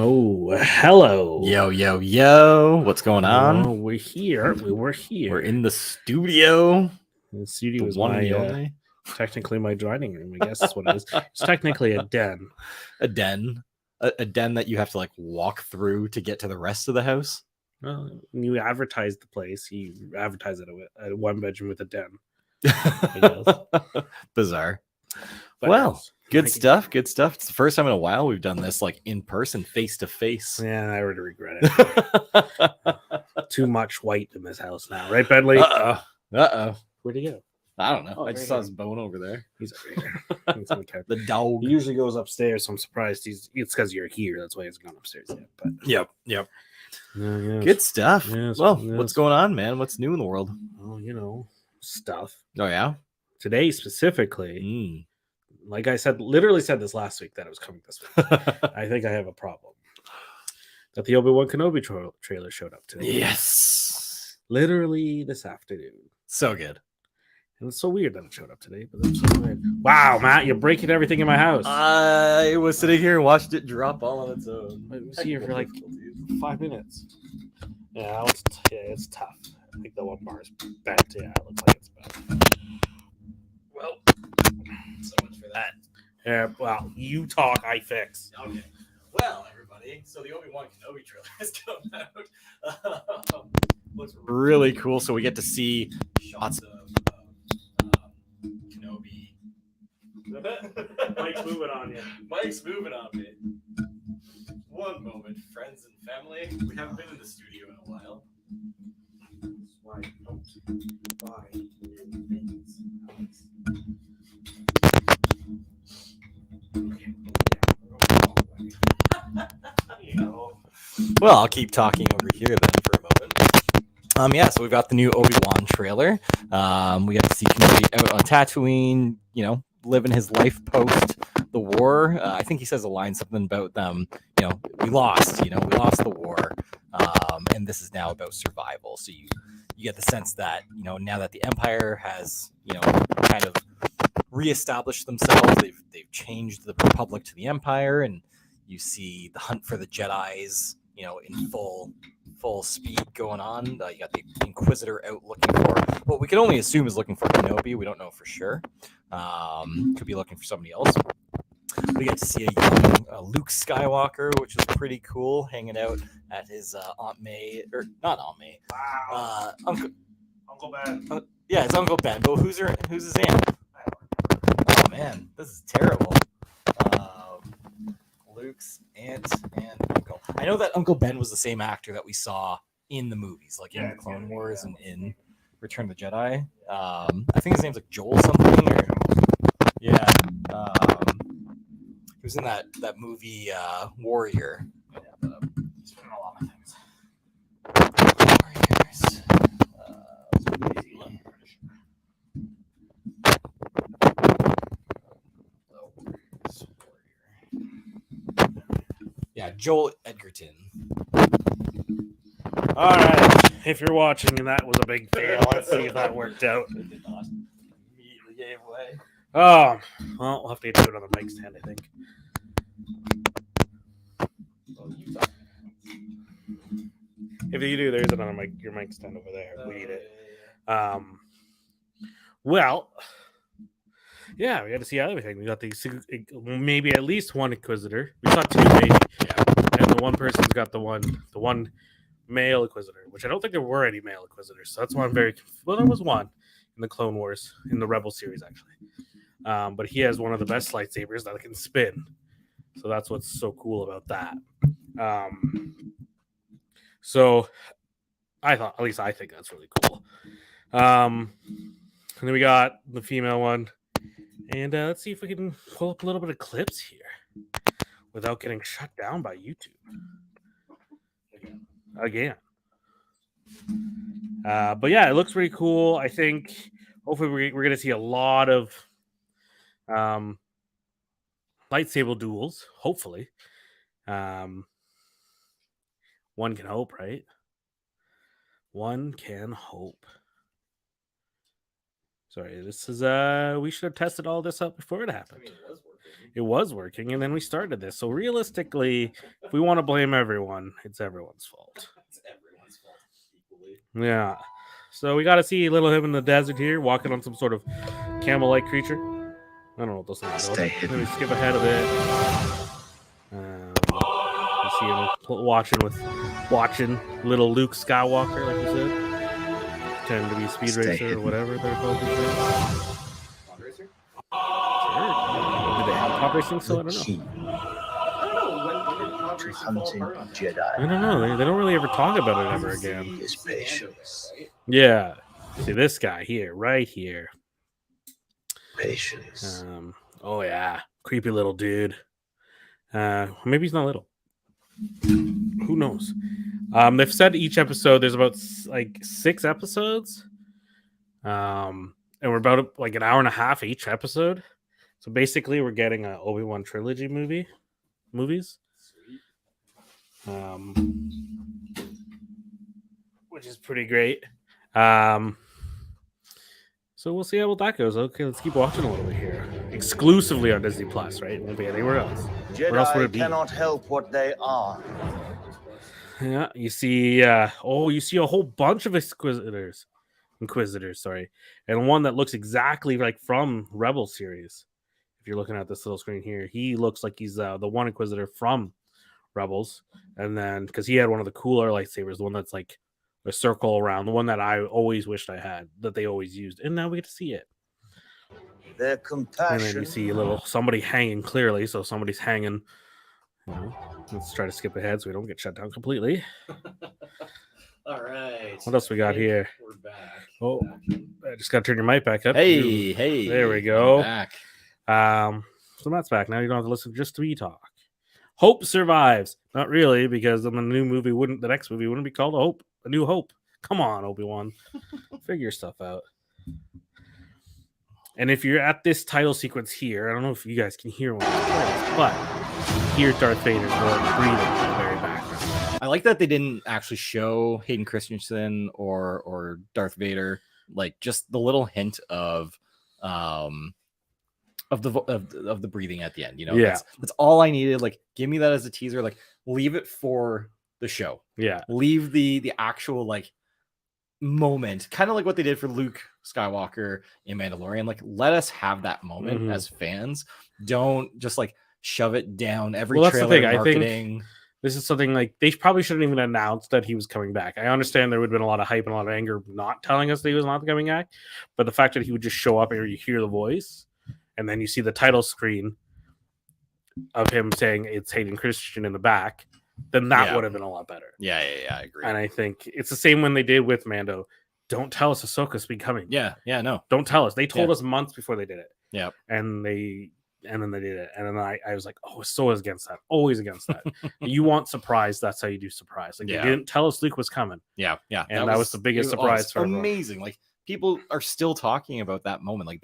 Oh, hello. Yo, yo, yo. What's going on? Oh, we're here. We're here. We're in the studio. The studio The is one and the my only. technically my dining room. I guess that's what it is. It's technically a den. A den. A den that you have to like walk through to get to the rest of the house. Well, you advertise the place. You advertise it a one bedroom with a den. Bizarre. But Well, good like- stuff. Good stuff. It's the first time in a while we've done this like in person, face to face. Yeah, I already regret it. Too much white in this house now, right, Bentley? Uh-oh. Where'd he go? I don't know. Oh, I just right saw here. his bone over there. He's over here. He's on the couch. The dog. He usually goes upstairs, so I'm surprised it's because you're here. That's why he's gone upstairs yet. But Yep. yeah. Good stuff. Yes, Well, yes. what's going on, man? What's new in the world? Oh, stuff. Oh yeah. Today specifically, Mm. like I said, literally said this last week that it was coming this week. I think I have a problem. That the Obi-Wan Kenobi trailer showed up today. Yes. Literally this afternoon. So good. And it's so weird that it showed up today, but that's so weird. Wow, Matt, you're breaking everything in my house. I was sitting here and watched it drop all on its own. I was here for like 5 minutes. Yeah, it's tough. I think the one bar is bent. Yeah, it looks like it's bent. Well, so much for that. Yeah, well, you talk, I fix. Okay. Well, everybody, so the Obi-Wan Kenobi trailer has come out. Looks really cool. So we get to see shots of Kenobi. Mike's moving on you. Mike's moving on me. One moment, friends and family. We haven't been in the studio in a while. Why don't buy things? Well, I'll keep talking over here then for a moment. Yeah, so we've got the new Obi-Wan trailer. We got to see Kenobi out on Tatooine, living his life post the war. I think he says a line something about them, we lost the war. And this is now about survival. So you get the sense that, now that the Empire has, kind of reestablished themselves, they've changed the Republic to the Empire, and you see the hunt for the Jedis, in full speed going on. You got the Inquisitor out looking for what we can only assume is looking for Kenobi. We don't know for sure. Could be looking for somebody else. We get to see a young Luke Skywalker, which is pretty cool, hanging out at his Aunt May, or not Aunt May. Wow. Uncle Ben. Yeah, it's Uncle Ben. But who's his aunt? Oh man, this is terrible. Luke's aunt and uncle. I know that Uncle Ben was the same actor that we saw in the movies, like in the Clone Wars and in Return of the Jedi. I think his name's like Joel something, or yeah. He was in that movie Warrior. He's been in a lot of things. Yeah, Joel Edgerton. All right. If you're watching and that was a big fail, let's see if that worked out. It did not. Immediately gave away. Oh, well, we'll have to get to another mic stand, I think. If you do, there's another mic. Your mic stand over there. We need it. Well, yeah, we got to see everything. We got maybe at least one Inquisitor. We saw two, maybe. Yeah. And the one person's got the one male Inquisitor, which I don't think there were any male Inquisitors. So that's why I'm very well. There was one in the Clone Wars, in the Rebel series, actually. But he has one of the best lightsabers that can spin. So that's what's so cool about that. So I think that's really cool. And then we got the female one. And let's see if we can pull up a little bit of clips here without getting shut down by YouTube. Again. But yeah, it looks pretty cool. I think hopefully we're going to see a lot of lightsaber duels. Hopefully. One can hope, right? One can hope. Sorry, this is we should have tested all this out before it happened. I mean, it was working. it was working, and then we started this. So realistically, if we want to blame everyone, it's everyone's fault. It's everyone's fault equally. Yeah. So we got to see little him in the desert here, walking on some sort of camel-like creature. I don't know what those things are. Stay Let me hidden. skip ahead a bit. You see him watching little Luke Skywalker, like you said, pretending to be a speed Stay racer or hidden. whatever they're called these days. Pod racer? Sure. Do they have pod racing? So I The don't know. key I don't know. When did pod to racing fall hunting apart on that? I Jedi don't know. They don't really ever talk about it ever again. is patience. Right? Yeah. See this guy here, right here. Patience. Oh yeah, creepy little dude. Maybe he's not little. Who knows? They've said each episode there's about like 6 episodes, and we're about like an hour and a half each episode. So basically, we're getting a Obi-Wan trilogy movies, which is pretty great. So we'll see how that goes. Okay, let's keep watching a little bit here. Exclusively on Disney Plus, right? It won't be anywhere else. Where else would it Jedi be? cannot help what they are. Yeah, you see. You see a whole bunch of Inquisitors, sorry, and one that looks exactly like from Rebel series. If you're looking at this little screen here, he looks like he's the one Inquisitor from Rebels, and then because he had one of the cooler lightsabers, the one that's like a circle around, the one that I always wished I had, that they always used, and now we get to see it. Their And compassion. then you see a little somebody hanging clearly, so somebody's hanging. Let's try to skip ahead so we don't get shut down completely. All right. What else we got here? We're back. Oh, I just got to turn your mic back up. Hey. There we go. I'm back. So Matt's back. Now you don't have to listen just to me talk. Hope survives. Not really, because then the next movie wouldn't be called Hope. A New Hope. Come on, Obi-Wan. Figure stuff out. And if you're at this title sequence here, I don't know if you guys can hear one, but hear Darth Vader breathing in the very background. I like that they didn't actually show Hayden Christensen or Darth Vader, like just the little hint of the breathing at the end. You know, Yeah. that's all I needed. Like, give me that as a teaser. Like, leave it for the show. Yeah. Leave the actual like moment, kind of like what they did for Luke Skywalker in Mandalorian. Like, let us have that moment Mhm. as fans. Don't just like shove it down every Well, that's the trailer thing. I think- marketing. This is something like they probably shouldn't even announce that he was coming back. I understand there would have been a lot of hype and a lot of anger not telling us that he was not coming back, but the fact that he would just show up and you hear the voice and then you see the title screen of him saying it's Hayden Christensen in the back, then that Yeah. would have been a lot better. Yeah, I agree. And I think it's the same when they did with Mando. Don't tell us Ahsoka's becoming. yeah, no. Don't tell us. They told Yeah. us months before they did it. Yeah. And then they did it. And then I was like, oh, so against that. Always against that. You want surprise. That's how you do surprise. Like, Yeah. they didn't tell us Luke was coming. Yeah. And that was the biggest surprise for everyone. amazing. Like, people are still talking about that moment. Like,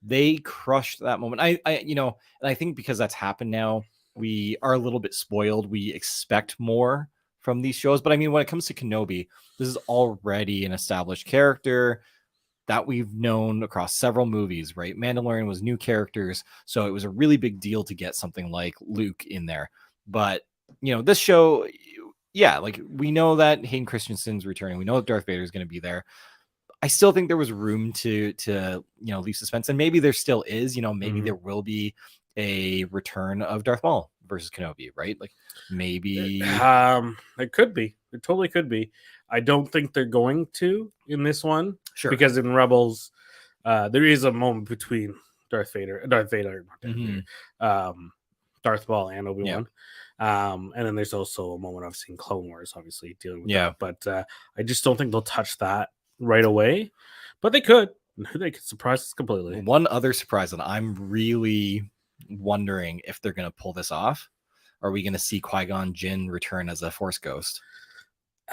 they crushed that moment. I and I think because that's happened now, we are a little bit spoiled. We expect more from these shows. But I mean, when it comes to Kenobi, this is already an established character that we've known across several movies, right? Mandalorian was new characters, so it was a really big deal to get something like Luke in there. But this show, yeah, like, we know that Hayden Christensen's returning. We know that Darth Vader is going to be there. I still think there was room to leave suspense, and maybe there still is. Maybe Mhm. there will be a return of Darth Maul versus Kenobi, right? Like, maybe. It could be. It totally could be. I don't think they're going to in this one. Sure. Because in Rebels, there is a moment between Darth Maul and Obi-Wan. And then there's also a moment obviously in Clone Wars, obviously dealing with that. But I just don't think they'll touch that right away. But they could. They could surprise us completely. One other surprise that I'm really wondering if they're going to pull this off. Are we going to see Qui-Gon Jinn return as a Force ghost?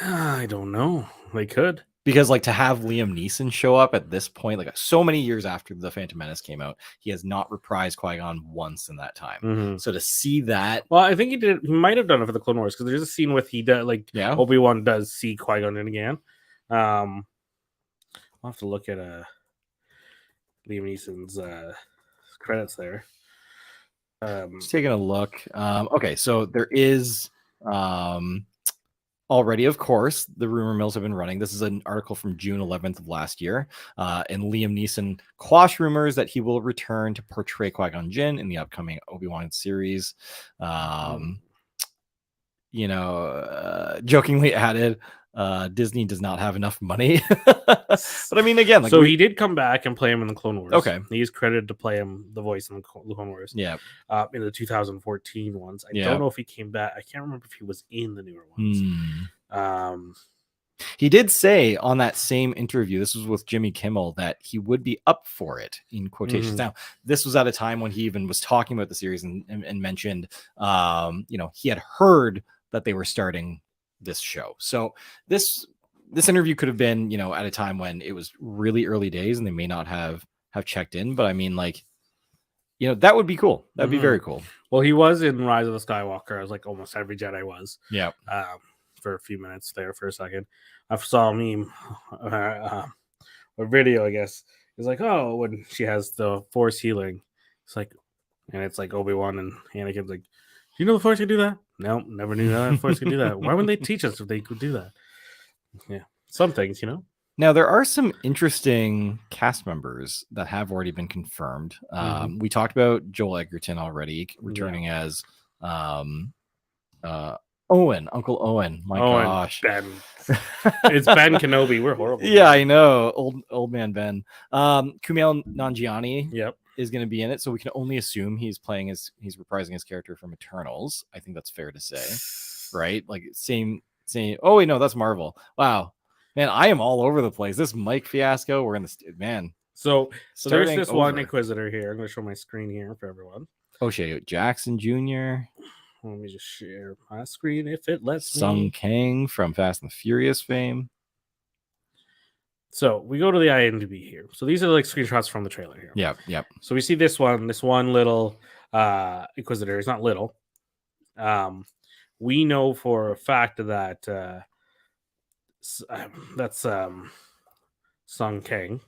I don't know. They could. Because, like, to have Liam Neeson show up at this point, like, so many years after The Phantom Menace came out, he has not reprised Qui-Gon once in that time. Mhm. So to see that, Well, I think he might have done it for the Clone Wars because there's a scene with Obi-Wan does see Qui-Gon in again. I'll have to look at Liam Neeson's credits there. Just taking a look. Okay, so there is already, of course, the rumor mills have been running. This is an article from June 11th of last year. And Liam Neeson quashed rumors that he will return to portray Qui-Gon Jinn in the upcoming Obi-Wan series. Jokingly added, Disney does not have enough money. But I mean, again, like so he did come back and play him in the Clone Wars. Okay. He's credited to play him the voice in the Clone Wars. Yeah. In the 2014 ones. I Yeah. don't know if he came back. I can't remember if he was in the newer ones. He did say on that same interview, this was with Jimmy Kimmel, that he would be up for it, in quotations. Now, this was at a time when he even was talking about the series and mentioned, he had heard that they were starting this show. So this interview could have been, at a time when it was really early days and they may not have checked in. But I mean, like, that would be cool. That'd be very cool. Well, he was in Rise of the Skywalker, as like almost every Jedi was. Yeah. For a few minutes there for a second. I saw a meme or video, I guess. It's like, oh, when she has the Force healing, it's like, and it's like Obi-Wan and Anakin's like, do you know the Force can do that? No, never knew that the Force could do that. Why wouldn't they teach us if they could do that? Yeah, some things, Now, there are some interesting cast members that have already been confirmed. We talked about Joel Edgerton already returning as Owen, Uncle Owen. My gosh. Ben. It's Ben Kenobi. We're horrible. Yeah, I know. Old man Ben. Kumail Nanjiani Yep. is going to be in it, so we can only assume he's reprising his character from Eternals. I think that's fair to say, right? Like same. Oh wait, no, that's Marvel. Wow, man, I am all over the place. This Mike fiasco. We're in the man. So there's this one over. Inquisitor here. I'm going to show my screen here for everyone. O'Shea Jackson Jr. Let me just share my screen if it lets me. Sung Kang from Fast and the Furious fame. So we go to the IMDb here. So these are like screenshots from the trailer here. Yep. So we see this one little Inquisitor. It's not little. We know for a fact that that's Sung Kang,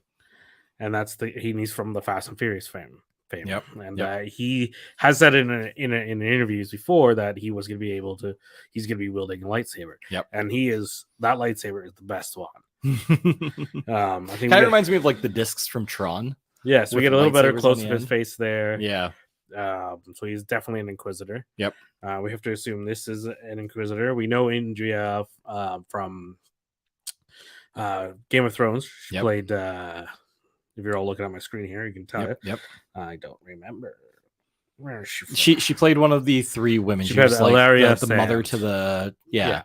and he's from the Fast and Furious fame. Yep. And he has said in interviews before that he's going to be wielding a lightsaber. Yep. And that lightsaber is the best one. I think kind of reminds me of like the discs from Tron. Yeah, so we get a little better close on to the his end. face there. Yeah. So he's definitely an Inquisitor. Yep. We have to assume this is an Inquisitor. We know Indria from Game of Thrones. She played. If you're all looking at my screen here, you can tell it. Yep. I don't remember. Where is she from? She played one of the three women. She was played like Ilaria the mother Sand. to the yeah.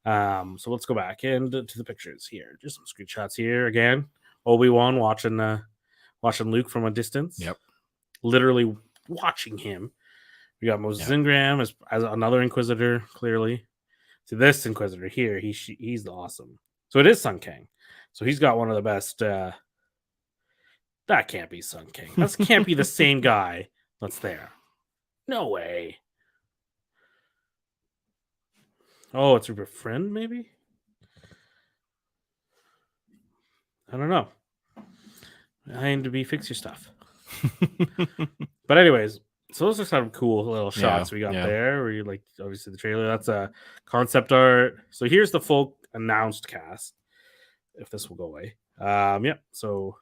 So let's go back into the pictures here. Just some screenshots here again. Obi-Wan watching Luke from a distance. Yep. Literally watching him. We got Moses Ingram as another Inquisitor, clearly. So this Inquisitor here, he's the awesome. So it is Sung Kang. So he's got one of the best. That can't be Sung Kang. That can't be the same guy that's there. No way. Oh, it's Rupert Friend, maybe? I don't know. IMDb, fix your stuff. But anyways, so those are some cool little shots we got there. Where you like, obviously the trailer. That's a concept art. So here's the full announced cast. If this will go away. So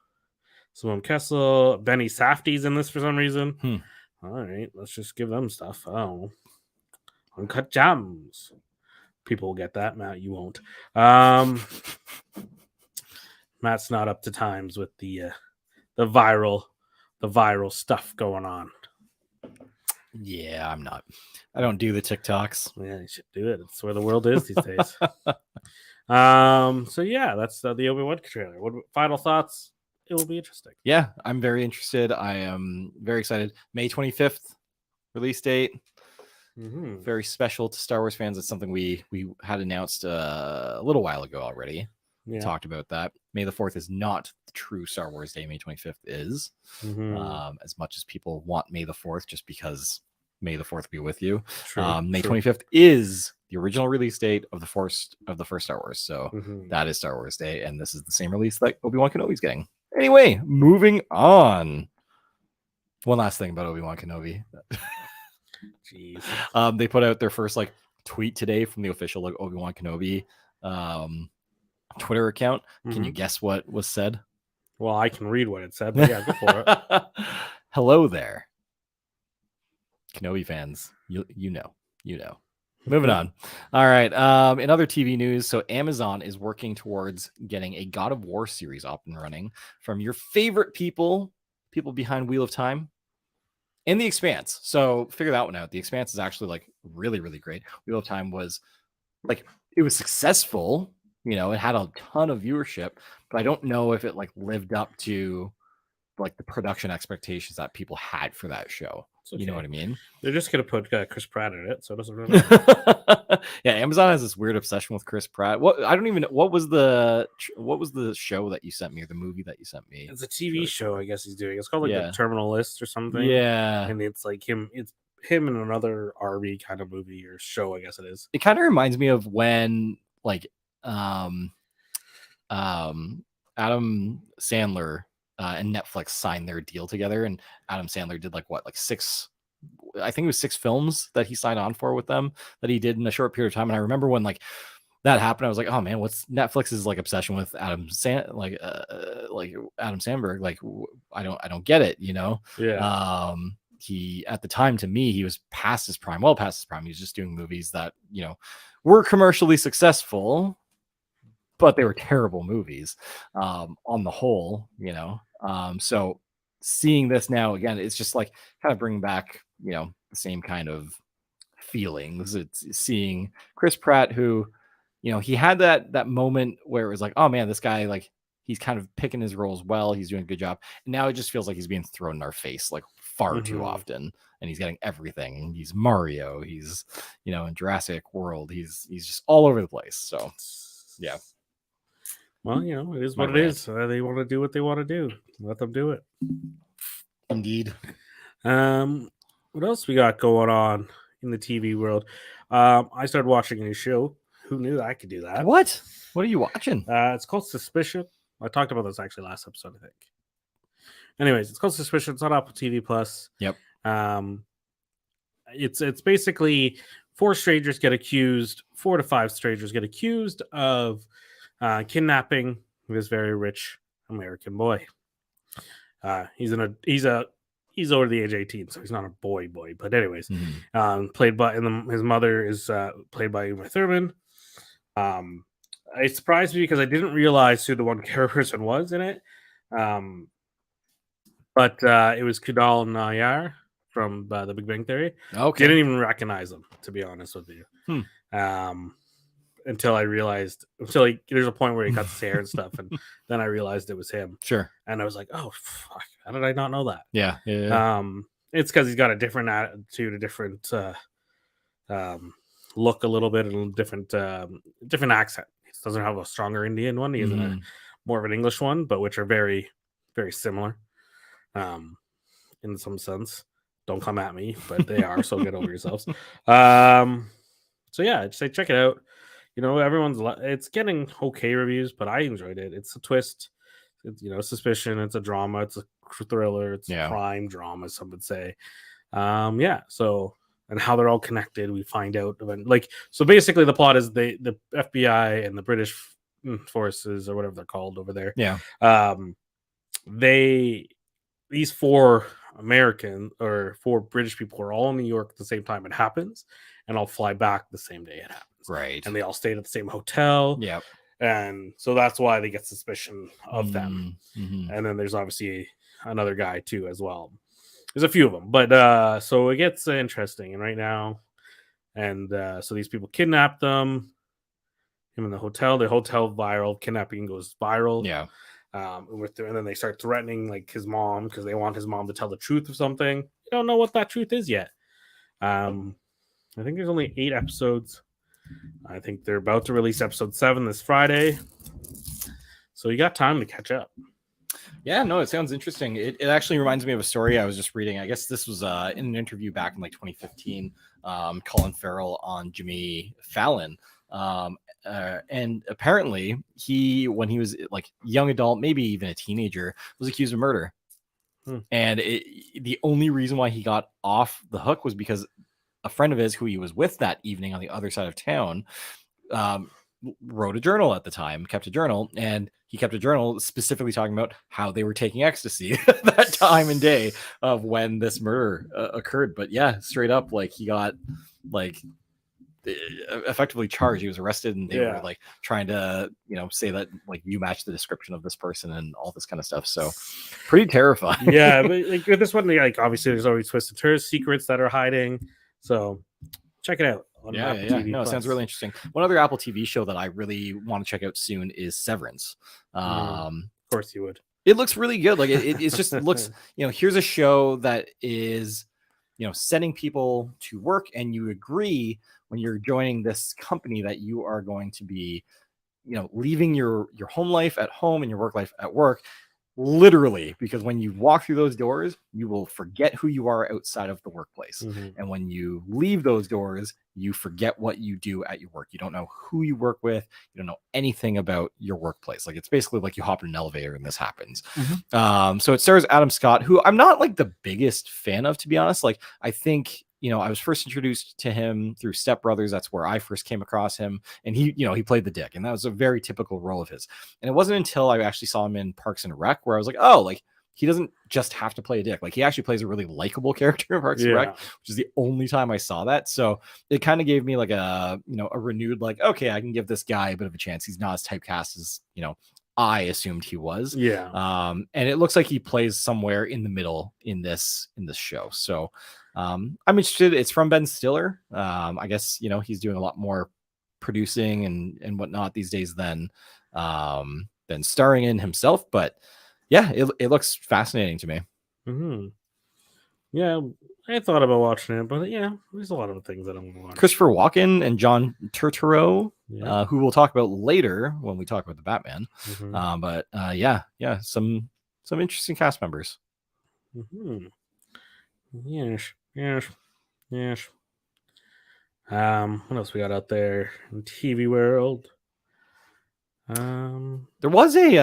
Simone Kessel, Benny Safdie's in this for some reason. All right, let's just give them stuff. Oh, Uncut Gems. People will get that. Matt, you won't. Matt's not up to times with the viral stuff going on. Yeah, I'm not. I don't do the TikToks. Yeah, you should do it. It's where the world is these days. So yeah, that's the Obi-Wan trailer. What final thoughts? It will be interesting. Yeah, I'm very interested. I am very excited. May 25th release date. Mm-hmm. Very special to Star Wars fans. It's something we had announced a little while ago already. Yeah. Talked about that. May the 4th is not the true Star Wars Day. May 25th is. Mm-hmm. As much as people want May the 4th, just because May the 4th be with you. True, May 25th is the original release date of the first Star Wars. So that is Star Wars Day, and this is the same release that Obi-Wan Kenobi's getting. Anyway, moving on. One last thing about Obi-Wan Kenobi. Jeez. They put out their first like tweet today from the official like Obi-Wan Kenobi Twitter account. Can you Mhm. guess what was said? Well, I can read what it said, but yeah, go for it. Hello there, Kenobi fans. You know. Moving on. All right. In other TV news, so Amazon is working towards getting a God of War series up and running from your favorite people behind Wheel of Time and The Expanse. So figure that one out. The Expanse is actually like really, really great. Wheel of Time was like, it was successful. You know, it had a ton of viewership, but I don't know if it like lived up to like the production expectations that people had for that show. It's You know okay. what I mean? They're just gonna put Chris Pratt in it, so it doesn't really matter. Yeah, Amazon has this weird obsession with Chris Pratt. What I don't even know what was the show that you sent me or the movie that you sent me? It's a TV show, I guess he's doing. It's called like Yeah. the Terminal List or something. Yeah. And it's like him. It's him in another RV kind of movie or show, I guess it is. It kind of reminds me of when like Adam Sandler and Netflix signed their deal together, and Adam Sandler did like six, I think it was 6 films that he signed on for with them that he did in a short period of time. And I remember when like that happened, I was like, oh man, what's Netflix's like obsession with Adam Sandberg? Like I don't get it, you know? Yeah. He at the time, to me, he was past his prime. Well past his prime. He was just doing movies that, you know, were commercially successful, but they were terrible movies on the whole, you know. So seeing this now again, it's just like kind of bringing back, you know, the same kind of feelings. It's seeing Chris Pratt, who, you know, he had that moment where it was like, oh man, this guy, like, he's kind of picking his roles well. He's doing a good job. And now it just feels like he's being thrown in our face like far too Mhm. often. And he's getting everything. He's Mario. He's, you know, in Jurassic World. He's just all over the place. So yeah. Well, you know, it is My what it rant. is. They want to do what they want to do. Let them do it. Indeed. What else we got going on in the TV world? I started watching a new show. Who knew I could do that? What are you watching? It's called Suspicion. I talked about this actually last episode, I think. Anyways, it's called Suspicion. It's on Apple TV Plus. Yep. It's basically 4 strangers get accused, 4 to 5 strangers get accused of kidnapping this very rich American boy. He's over the age 18, so he's not a boy. But anyways, played by his mother is played by Uma Thurman. It surprised me because I didn't realize who the one person was in it. But it was Kunal Nayyar from The Big Bang Theory. Okay. Didn't even recognize him, to be honest with you. Until I realized, there's a point where he cuts his hair and stuff, and then I realized it was him. Sure. And I was like, oh, fuck, how did I not know that? Yeah. It's because he's got a different attitude, a different look a little bit, and different accent. He doesn't have a stronger Indian one. He has a more of an English one, but which are very, very similar in some sense. Don't come at me, but they are, so get over yourselves. So yeah, I'd say check it out. You know, it's getting okay reviews, but I enjoyed it. It's a twist. It's, you know, suspicion. It's a drama. It's a thriller. It's crime drama, some would say. Yeah. So, and how they're all connected, we find out. So basically, the plot is the FBI and the British forces, or whatever they're called over there. Yeah. These 4 American or 4 British people are all in New York at the same time it happens, and I'll fly back the same day it happens. Right. And they all stayed at the same hotel. Yep. And so that's why they get suspicion of them. Mm-hmm. And then there's obviously another guy too as well. There's a few of them, but so it gets interesting. And right now, and so these people kidnap them. Him in the hotel viral kidnapping goes viral. Yeah. And then they start threatening like his mom because they want his mom to tell the truth of something. You don't know what that truth is yet. I think there's only 8 episodes. I think they're about to release episode 7 this Friday. So you got time to catch up. Yeah, no, it sounds interesting. It actually reminds me of a story I was just reading. I guess this was in an interview back in like 2015. Colin Farrell on Jimmy Fallon. And apparently he, when he was like young adult, maybe even a teenager, was accused of murder. And the only reason why he got off the hook was because a friend of his who he was with that evening on the other side of town wrote a journal at the time, kept a journal, and he kept a journal specifically talking about how they were taking ecstasy that time and day of when this murder occurred. But yeah, straight up, like he got like effectively charged. He was arrested, and they were like trying to, say that like you match the description of this person and all this kind of stuff. So pretty terrifying. Yeah, but like with this one, like obviously there's always twisted turns, secrets that are hiding. So check it out. On Yeah. Apple TV No, it Plus. sounds really interesting. One other Apple TV show that I really want to check out soon is Severance. Of course you would. It looks really good. Like it's just looks, here's a show that is, setting people to work, and you agree when you're joining this company that you are going to be, leaving your home life at home and your work life at work. Literally, because when you walk through those doors, you will forget who you are outside of the workplace. And when you leave those doors, you forget what you do at your work. You don't know who you work with. You don't know anything about your workplace. Like it's basically like you hop in an elevator and this happens. So it stars Adam Scott, who I'm not like the biggest fan of, to be honest. Like I think, I was first introduced to him through Step Brothers. That's where I first came across him. And he played the dick, and that was a very typical role of his. And it wasn't until I actually saw him in Parks and Rec where I was like, oh, like he doesn't just have to play a dick. Like he actually plays a really likable character in Parks and Rec, which is the only time I saw that. So it kind of gave me like a renewed, like, okay, I can give this guy a bit of a chance. He's not as typecast as, I assumed he was. And it looks like he plays somewhere in the middle in this show. So I'm interested. It's from Ben Stiller. I guess, he's doing a lot more producing and whatnot these days than starring in himself. But yeah, it looks fascinating to me. Yeah, I thought about watching it, but yeah, there's a lot of things that I want to watch. Christopher Walken and John Turturro, who we'll talk about later when we talk about the Batman. But some interesting cast members. Yes. What else we got out there in TV world? There was a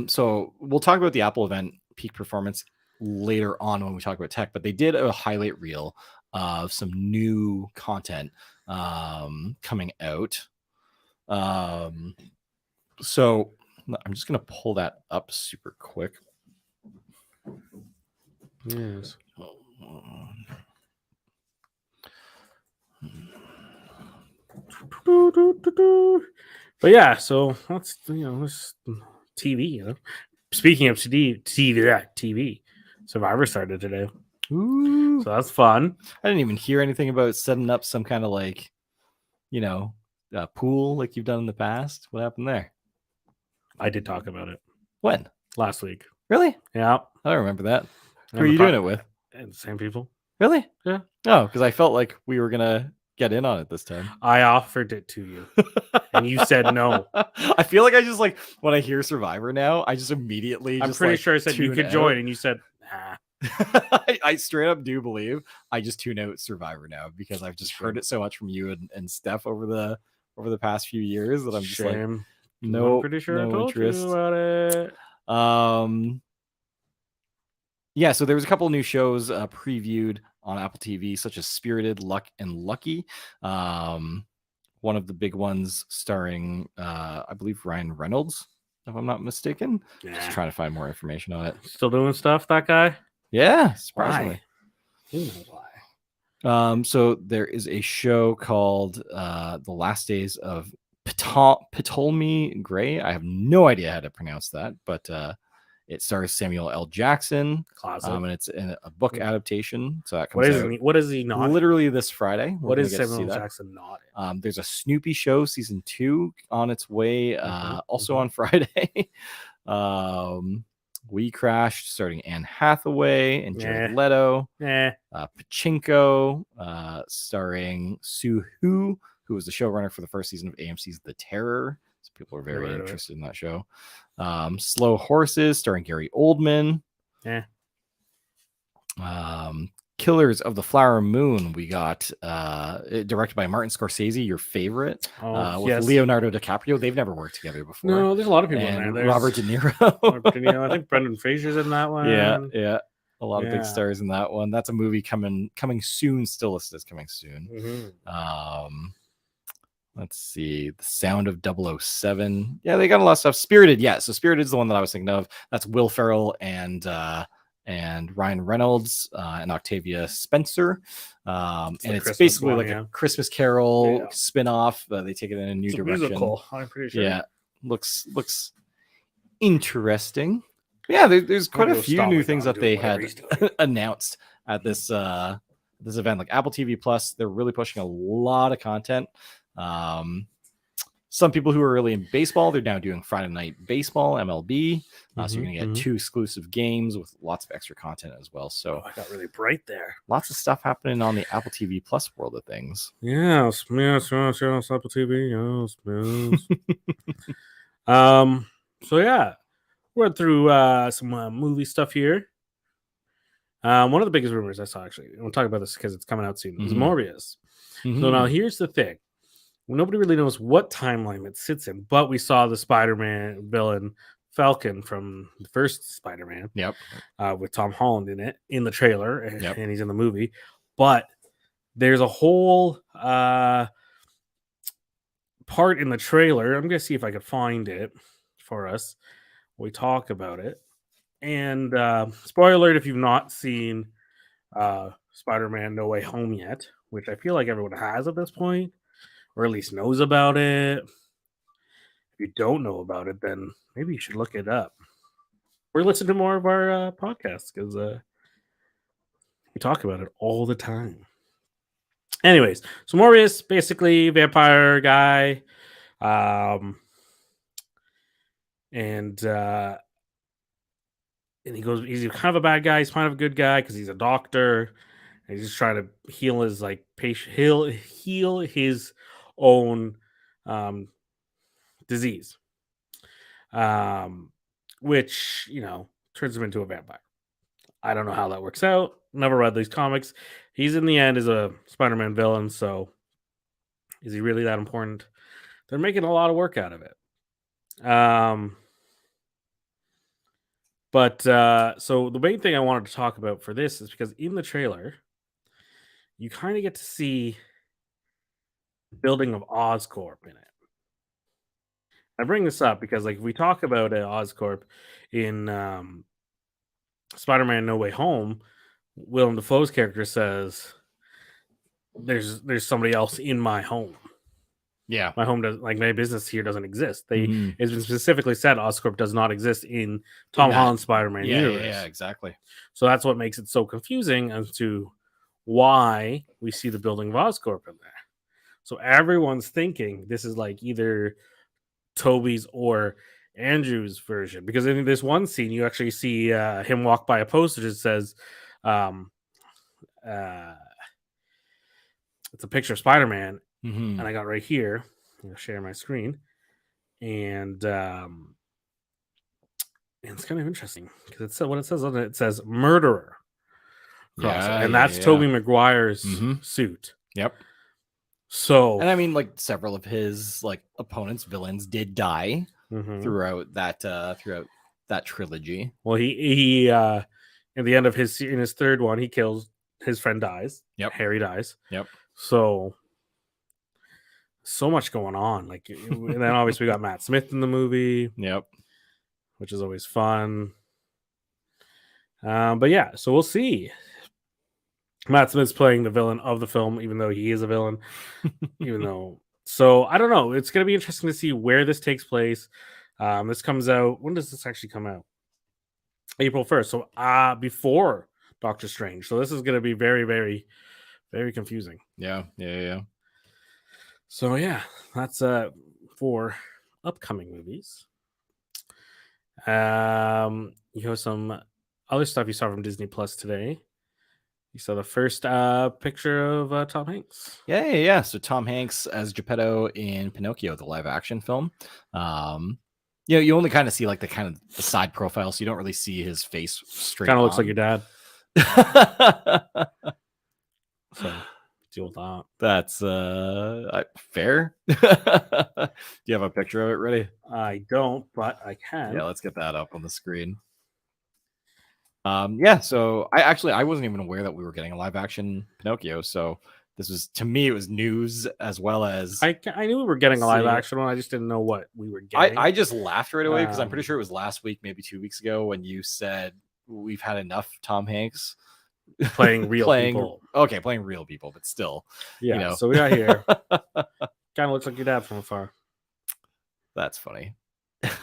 so we'll talk about the Apple event peak performance later on when we talk about tech, but they did a highlight reel of some new content coming out. So I'm just gonna pull that up super quick. Yes. But yeah, so that's this TV. Speaking of TV, Survivor started today. Ooh. So that's fun. I didn't even hear anything about setting up some kind of like, pool like you've done in the past. What happened there? I did talk about it. When? Last week. Really? Yeah. I don't remember that. Who are you doing it with? And the same people. Really? Yeah. Oh, because I felt like we were gonna get in on it this time. I offered it to you, and you said no. I feel like I just like when I hear Survivor now, I just immediately. I'm pretty sure I said you could join, and you said nah. I straight up do believe I just tune out Survivor now because I've just heard it so much from you and Steph over the past few years that I'm just like, no, pretty sure no I told interest. you about it. Yeah, so there was a couple of new shows previewed on Apple TV, such as Spirited, Luck, and Lucky. One of the big ones starring, I believe, Ryan Reynolds, if I'm not mistaken. Just trying to find more information on it. Still doing stuff, that guy? Yeah, surprisingly. Who knows why? So there is a show called The Last Days of Ptolemy Gray. I have no idea how to pronounce that, but it stars Samuel L. Jackson. Classic. And it's a book adaptation. So that comes out what is he not? literally this Friday. What is Samuel L. Jackson not in? There's a Snoopy show season 2 on its way, also on Friday. We Crashed, starting Anne Hathaway and Jared Leto. Pachinko, starring Sue Hu, who was the showrunner for the first season of AMC's The Terror. So people are very interested in that show. Slow Horses, starring Gary Oldman. Killers of the Flower Moon. We got directed by Martin Scorsese, your favorite, with yes. Leonardo DiCaprio. They've never worked together before. No, there's a lot of people in And there. There's Robert De Niro. Robert De Niro. I think Brendan Fraser's in that one. yeah. A lot of big Yeah. stars in that one. That's a movie coming soon. Still listed as coming soon. Mhm. Let's see. The Sound of 007. Yeah, they got a lot of stuff. Spirited. Yeah. So Spirited is the one that I was thinking of. That's Will Ferrell and Ryan Reynolds and Octavia Spencer. And the it's Christmas basically one, like yeah. a Christmas Carol Yeah. spin-off. They take it in a new It's a direction. musical, I'm pretty sure. Yeah. Looks interesting. Yeah, there's quite a Maybe few we'll new stop things Don that doing they whatever had he's doing. announced at this event, like Apple TV Plus. They're really pushing a lot of content. Some people who are really in baseball, they're now doing Friday Night Baseball, MLB. So you're gonna get 2 exclusive games with lots of extra content as well. So I got really bright there. lots of stuff happening on the Apple TV Plus world of things. Yes, Apple TV, yes. So yeah, went through some movie stuff here. One of the biggest rumors I saw, actually, we'll talk about this because it's coming out soon, is Mhm. Morbius. So now here's the thing. Nobody really knows what timeline it sits in, but we saw the Spider-Man villain Falcon from the first Spider-Man Yep. with Tom Holland in it in the trailer, and, Yep. and he's in the movie. But there's a whole part in the trailer. I'm gonna see if I could find it for us. We talk about it. And spoiler alert, if you've not seen Spider-Man No Way Home yet, which I feel like everyone has at this point, or at least knows about it. If you don't know about it, then maybe you should look it up. Or listen to more of our podcasts, because we talk about it all the time. Anyways, so Morbius, basically vampire guy. And he's kind of a bad guy. He's kind of a good guy because he's a doctor. And he's just trying to heal his patient, heal his own disease, which turns him into a vampire. I don't know how that works out. Never read these comics. He's in the end is a Spider-Man villain, so is he really that important? They're making a lot of work out of it. But so the main thing I wanted to talk about for this is because in the trailer, you kind of get to see the building of Oscorp in it. I bring this up because, if we talk about Oscorp in Spider-Man No Way Home, Willem Dafoe's character says, "There's somebody else in my home. Yeah. My home does my business here doesn't exist." Mhm. It's been specifically said Oscorp does not exist in Tom Holland's Spider-Man universe. Yeah, exactly. So that's what makes it so confusing as to why we see the building of Oscorp in there. So everyone's thinking this is either Toby's or Andrew's version, because in this one scene you actually see him walk by a poster that says it's a picture of Spider-Man, Mhm. and I got right here. I'm gonna share my screen, and it's kind of interesting because what it says on it. It says murderer. And that's Tobey Maguire's suit. Yep. So, and I mean, several of his opponents, villains, did die throughout that trilogy. Well, he in the end of his third one, he kills his friend, dies. Yep. Harry dies. Yep. So much going on. And then obviously we got Matt Smith in the movie. Yep. Which is always fun. But yeah, so we'll see. Matt Smith's playing the villain of the film, even though he is a villain. So I don't know. It's going to be interesting to see where this takes place. This comes out. When does this actually come out? April 1st. So before Doctor Strange. So this is going to be very, very, very confusing. Yeah. So yeah, that's for upcoming movies. You have some other stuff you saw from Disney Plus today. You saw the first picture of Tom Hanks. Yeah. So Tom Hanks as Geppetto in Pinocchio, the live action film. You only kind of see the side profile, so you don't really see his face straight. Kind of looks like your dad. That's fair. Do you have a picture of it ready? I don't, but I can. Yeah, let's get that up on the screen. Yeah, so I wasn't even aware that we were getting a live action Pinocchio, so this was, to me, it was news as well as I knew we were getting a live See. action one. I just didn't know what we were getting. I just laughed right away because I'm pretty Um, sure it was last week, maybe 2 weeks ago, when you said we've had enough Tom Hanks playing real people. Okay, playing real people, but still, Yeah. know. So we got here. Kind of looks like your dad from afar. That's funny.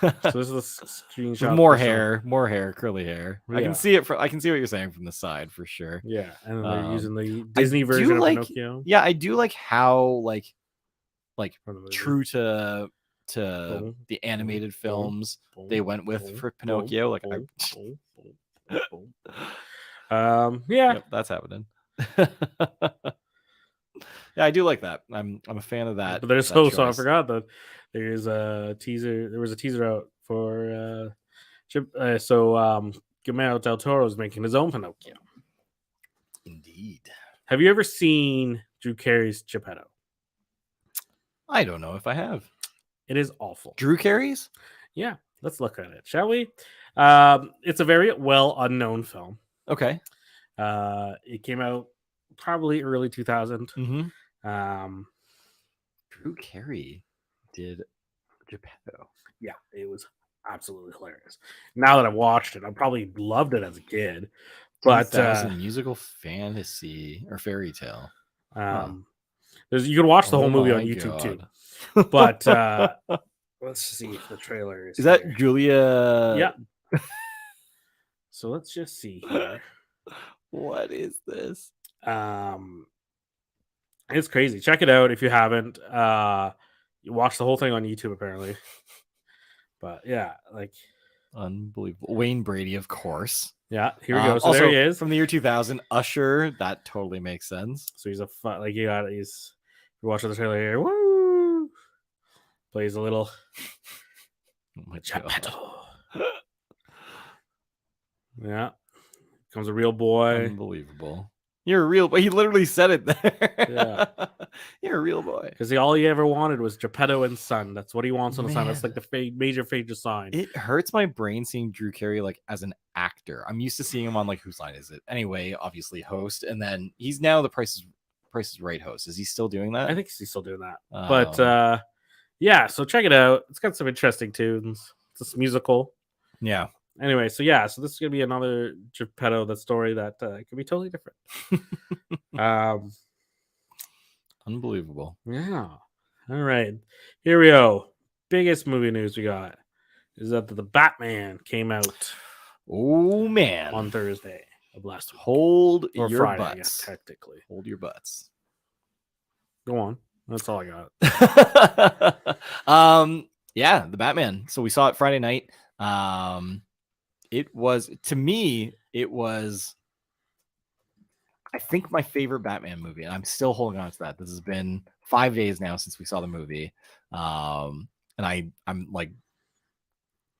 So this is a screenshot. With more hair, curly hair. I Yeah. can see it. I can see what you're saying from the side for sure. Yeah, and then they're using the I Disney do version of like- Pinocchio. Yeah, I do like how from the movie. true to Boom, the animated films Boom, they went with boom, for Pinocchio. Like, boom, boom, boom, boom, boom. Yeah. yep, that's happening. Yeah, I do like that. I'm a fan of that. But there's that so I choice. forgot that there's a teaser. There was a teaser out for Guillermo del Toro is making his own Pinocchio. Indeed. Have you ever seen Drew Carey's Geppetto? I don't know if I have. It is awful. Drew Carey's? Yeah, let's look at it, shall we? It's a very well unknown film. Okay. It came out probably early 2000. Mm-hmm. Um, Drew Carey did Geppetto. yeah, it was absolutely hilarious. Now that I've watched it, I probably loved it as a kid. But 2000 musical fantasy or fairy tale. you can watch the whole movie on my YouTube too. God. But let's see if the trailer is. Is that here. Julia? Yeah. So let's just see here. What is this? It's crazy. Check it out if you haven't. You watch the whole thing on YouTube apparently. But yeah, like Unbelievable. Wayne Brady, of course. yeah, here we go. So also, there he is. from the year 2000. Usher. That totally makes sense. So he's he's you're watching the trailer here. Woo! Plays a little Oh my God. Geppetto. Yeah. Comes a real boy. Unbelievable. You're a real boy. He literally said it there. Yeah. You're a real boy. Because all he ever wanted was Geppetto and Son. That's what he wants on the sun. That's Man. like the major favorite sign. It hurts my brain seeing Drew Carey like as an actor. I'm used to seeing him on like Whose Line Is It? Anyway, obviously host, and then he's now the Price is Right host. Is he still doing that? I think he's still doing that. Oh. But yeah, so check it out. It's got some interesting tunes. It's a musical. Yeah. Anyway, so this is gonna be another Geppetto, the story that could be totally different. Unbelievable. Yeah. All right. Here we go. Biggest movie news we got is that the Batman came out Oh man. on Thursday of last week. Hold Or your Friday, I guess, butts. technically. Hold your butts. Go on. That's all I got. Yeah, the Batman. So we saw it Friday night. It was, to me, I think my favorite Batman movie, and I'm still holding on to that. This has been 5 days now since we saw the movie. And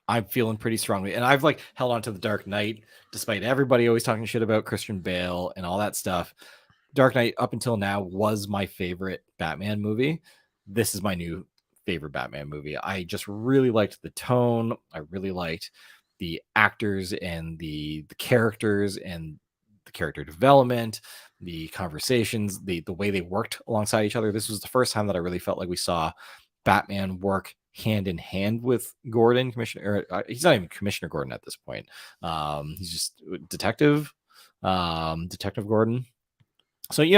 I'm feeling pretty strongly. And I've like held on to The Dark Knight, despite everybody always talking shit about Christian Bale and all that stuff. Dark Knight up until now was my favorite Batman movie. This is my new favorite Batman movie. I just really liked the tone. I really liked the actors and the characters and the character development, the conversations, the way they worked alongside each other. This was the first time that I really felt like we saw Batman work hand in hand with Gordon, he's not even Commissioner Gordon at this point. He's just Detective Gordon. So, it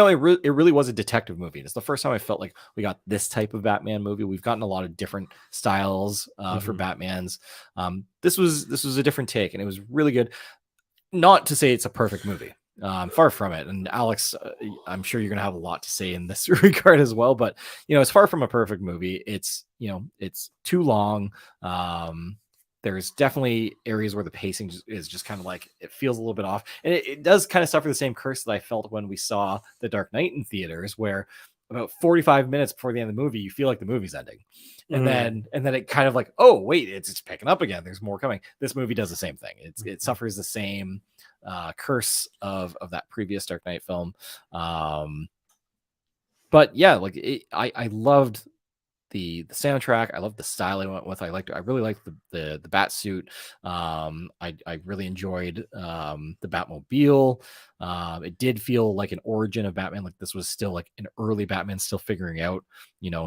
really was a detective movie. It's the first time I felt like we got this type of Batman movie. We've gotten a lot of different styles for Batmans. This was a different take, and it was really good. Not to say it's a perfect movie. Far from it. And Alex, I'm sure you're going to have a lot to say in this regard as well. But, it's far from a perfect movie. It's, it's too long. There's definitely areas where the pacing is just kind of like, it feels a little bit off. And it does kind of suffer the same curse that I felt when we saw The Dark Knight in theaters, where about 45 minutes before the end of the movie, you feel like the movie's ending. And then it kind of like, oh, wait, it's picking up again. There's more coming. This movie does the same thing. It suffers the same curse of that previous Dark Knight film. but yeah, like I loved the soundtrack. I loved the style I went with. I really liked the bat suit. I really enjoyed the Batmobile. It did feel like an origin of Batman. Like this was still like an early Batman, still figuring out,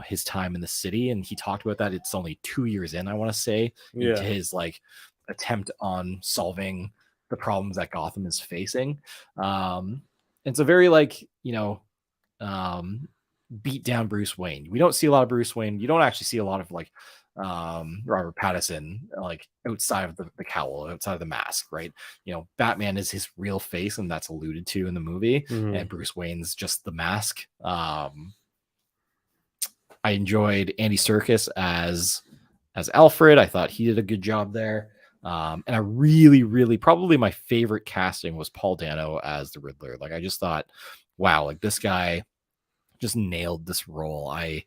his time in the city. And he talked about that. It's only 2 years in, I want to say, into his like attempt on solving the problems that Gotham is facing. It's a very like, beat down Bruce Wayne. We don't see a lot of Bruce Wayne. You don't actually see a lot of like Robert Pattinson like outside of the cowl, outside of the mask, right? Batman is his real face, and that's alluded to in the movie. And Bruce Wayne's just the mask. I enjoyed Andy Serkis as Alfred. I thought he did a good job there. And I really, really, probably my favorite casting was Paul Dano as the Riddler. Like I just thought, wow, like this guy just nailed this role. I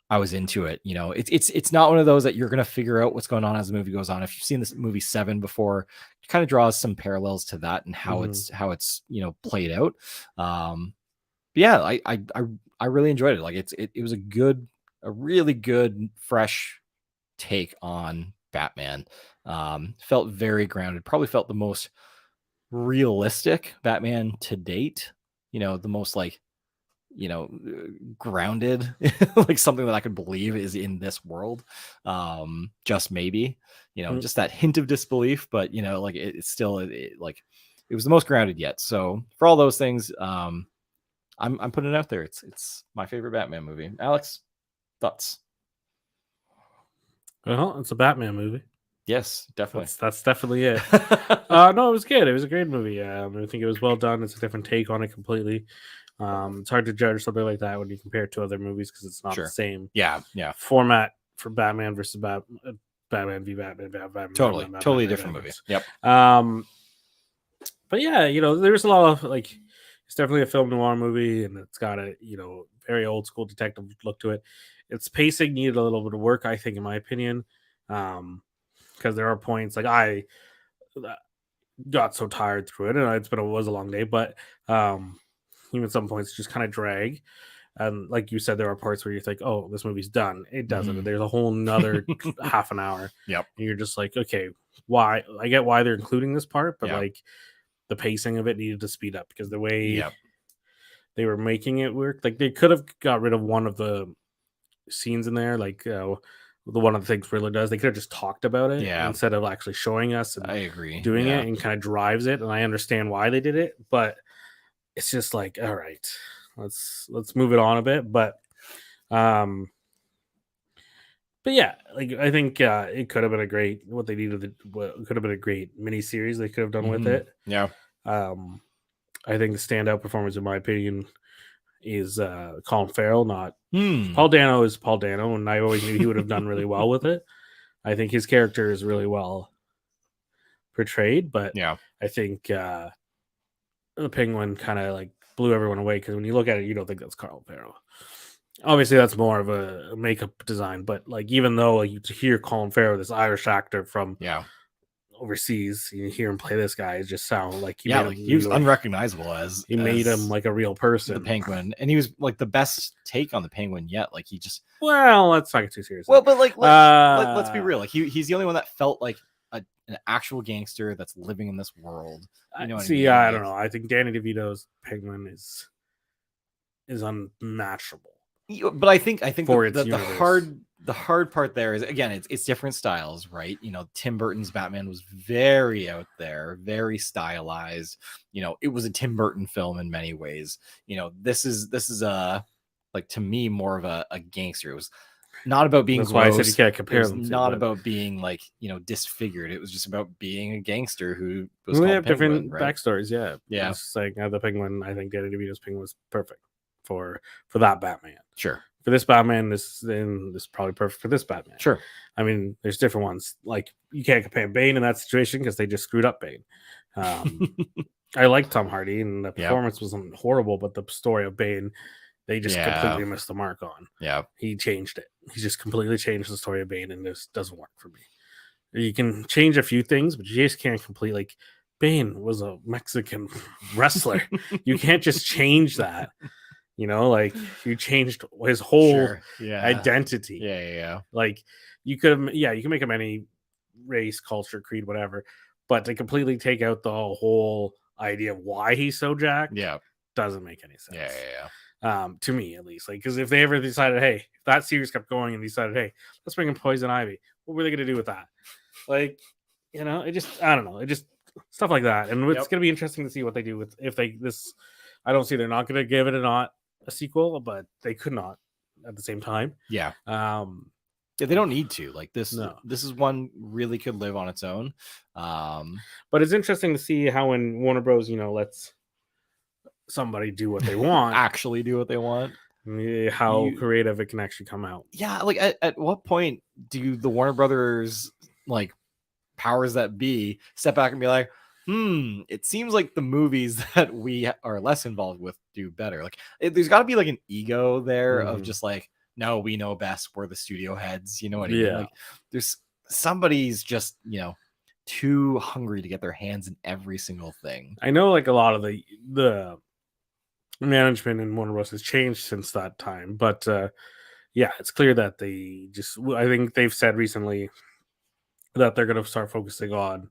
was into it. It's not one of those that you're gonna figure out what's going on as the movie goes on. If you've seen this movie Seven before, it kind of draws some parallels to that and how it's played out. But yeah, I really enjoyed it. Like it was a really good fresh take on Batman. Felt very grounded. Probably felt the most realistic Batman to date. The most like grounded, like something that I could believe is in this world. Just maybe, just that hint of disbelief, but like it's still like it was the most grounded yet. So for all those things, I'm putting it out there. It's my favorite Batman movie. Alex, thoughts? Well, it's a Batman movie. Yes, definitely. That's definitely it. No, it was good. It was a great movie. I think it was well done. It's a different take on it completely. It's hard to judge something like that when you compare it to other movies because it's not the same yeah format for Batman versus Batman v Batman. Totally different movie. Yep. But yeah, there's a lot of like, it's definitely a film noir movie, and it's got a very old school detective look to it. Its pacing needed a little bit of work, I think, in my opinion, because there are points like I got so tired through it, and it was a long day, but even some points just kind of drag. And like you said, there are parts where you think, oh, this movie's done. It doesn't. There's a whole nother half an hour. Yep. And you're just like, okay, why? I get why they're including this part, but like the pacing of it needed to speed up because the way they were making it work, like they could have got rid of one of the scenes in there, like the one of the things Riddler does. They could have just talked about it instead of actually showing us. And I agree. Doing it and kind of drives it, and I understand why they did it, but it's just like, all right, let's move it on a bit. But yeah, like I think it could have been a great what they needed. What could have been a great mini series they could have done with it. Yeah. I think the standout performance, in my opinion, is Colin Farrell. Not Hmm. Paul Dano is Paul Dano, and I always knew he would have done really well with it. I think his character is really well portrayed, but Yeah. I think the Penguin kind of like blew everyone away because when you look at it, you don't think that's Colin Farrell. Obviously, that's more of a makeup design, but like even though like you hear Colin Farrell, this Irish actor from overseas, you hear him play this guy, it just sound like he was unrecognizable as made him like a real person, the Penguin, and he was like the best take on the Penguin yet. Like he just let's not get too serious. Well, but like let's be real. Like he's the only one that felt like an actual gangster that's living in this world. You know what I mean? I don't know. I think Danny DeVito's Penguin is unmatchable. But I think for the hard part there is, again, it's different styles, right? Tim Burton's Batman was very out there, very stylized. It was a Tim Burton film in many ways. This is a, like, to me, more of a gangster. It was not about being That's gross. why I said you can't compare them. Not about being like disfigured. It was just about being a gangster who was we called have Penguin, different right? backstories. Yeah. It's like the Penguin. I think Danny DeVito's Penguin was perfect for that Batman. Sure. For this Batman, this is probably perfect for this Batman. Sure. I mean, there's different ones. Like you can't compare Bane in that situation because they just screwed up Bane. I like Tom Hardy, and the performance wasn't horrible, but the story of Bane, they just completely missed the mark on. Yeah. He changed it. He just completely changed the story of Bane, and this doesn't work for me. You can change a few things, but you just can't complete. Like Bane was a Mexican wrestler. You can't just change that. You know, like you changed his whole Sure. Yeah. identity. Yeah. Like you could, yeah, you can make him any race, culture, creed, whatever, but to completely take out the whole idea of why he's so jacked, Yeah. doesn't make any sense. Yeah. To me at least, like, because if they ever decided, hey, if that series kept going and decided, hey, let's bring in Poison Ivy, what were they going to do with that? Like, you know, it just, I don't know, it just stuff like that, and it's Yep. going to be interesting to see what they do with if they this. I don't see they're not going to give it a sequel, but they could not at the same time. Yeah. Yeah, They don't need to. Like this. No. This is one really could live on its own. but it's interesting to see how when Warner Bros. Lets somebody do what they want, Actually, do what they want. how You- creative it can actually come out. Yeah. Like at what point do the Warner Brothers like powers that be step back and be like, it seems like the movies that we are less involved with do better. Like there's got to be like an ego there of Mhm. just like, no, we know best. We're the studio heads. You know what I mean? Yeah. Like there's somebody's just too hungry to get their hands in every single thing. I know, like a lot of the management in Warner Bros. Has changed since that time, but yeah, it's clear that they just. I think they've said recently that they're going to start focusing on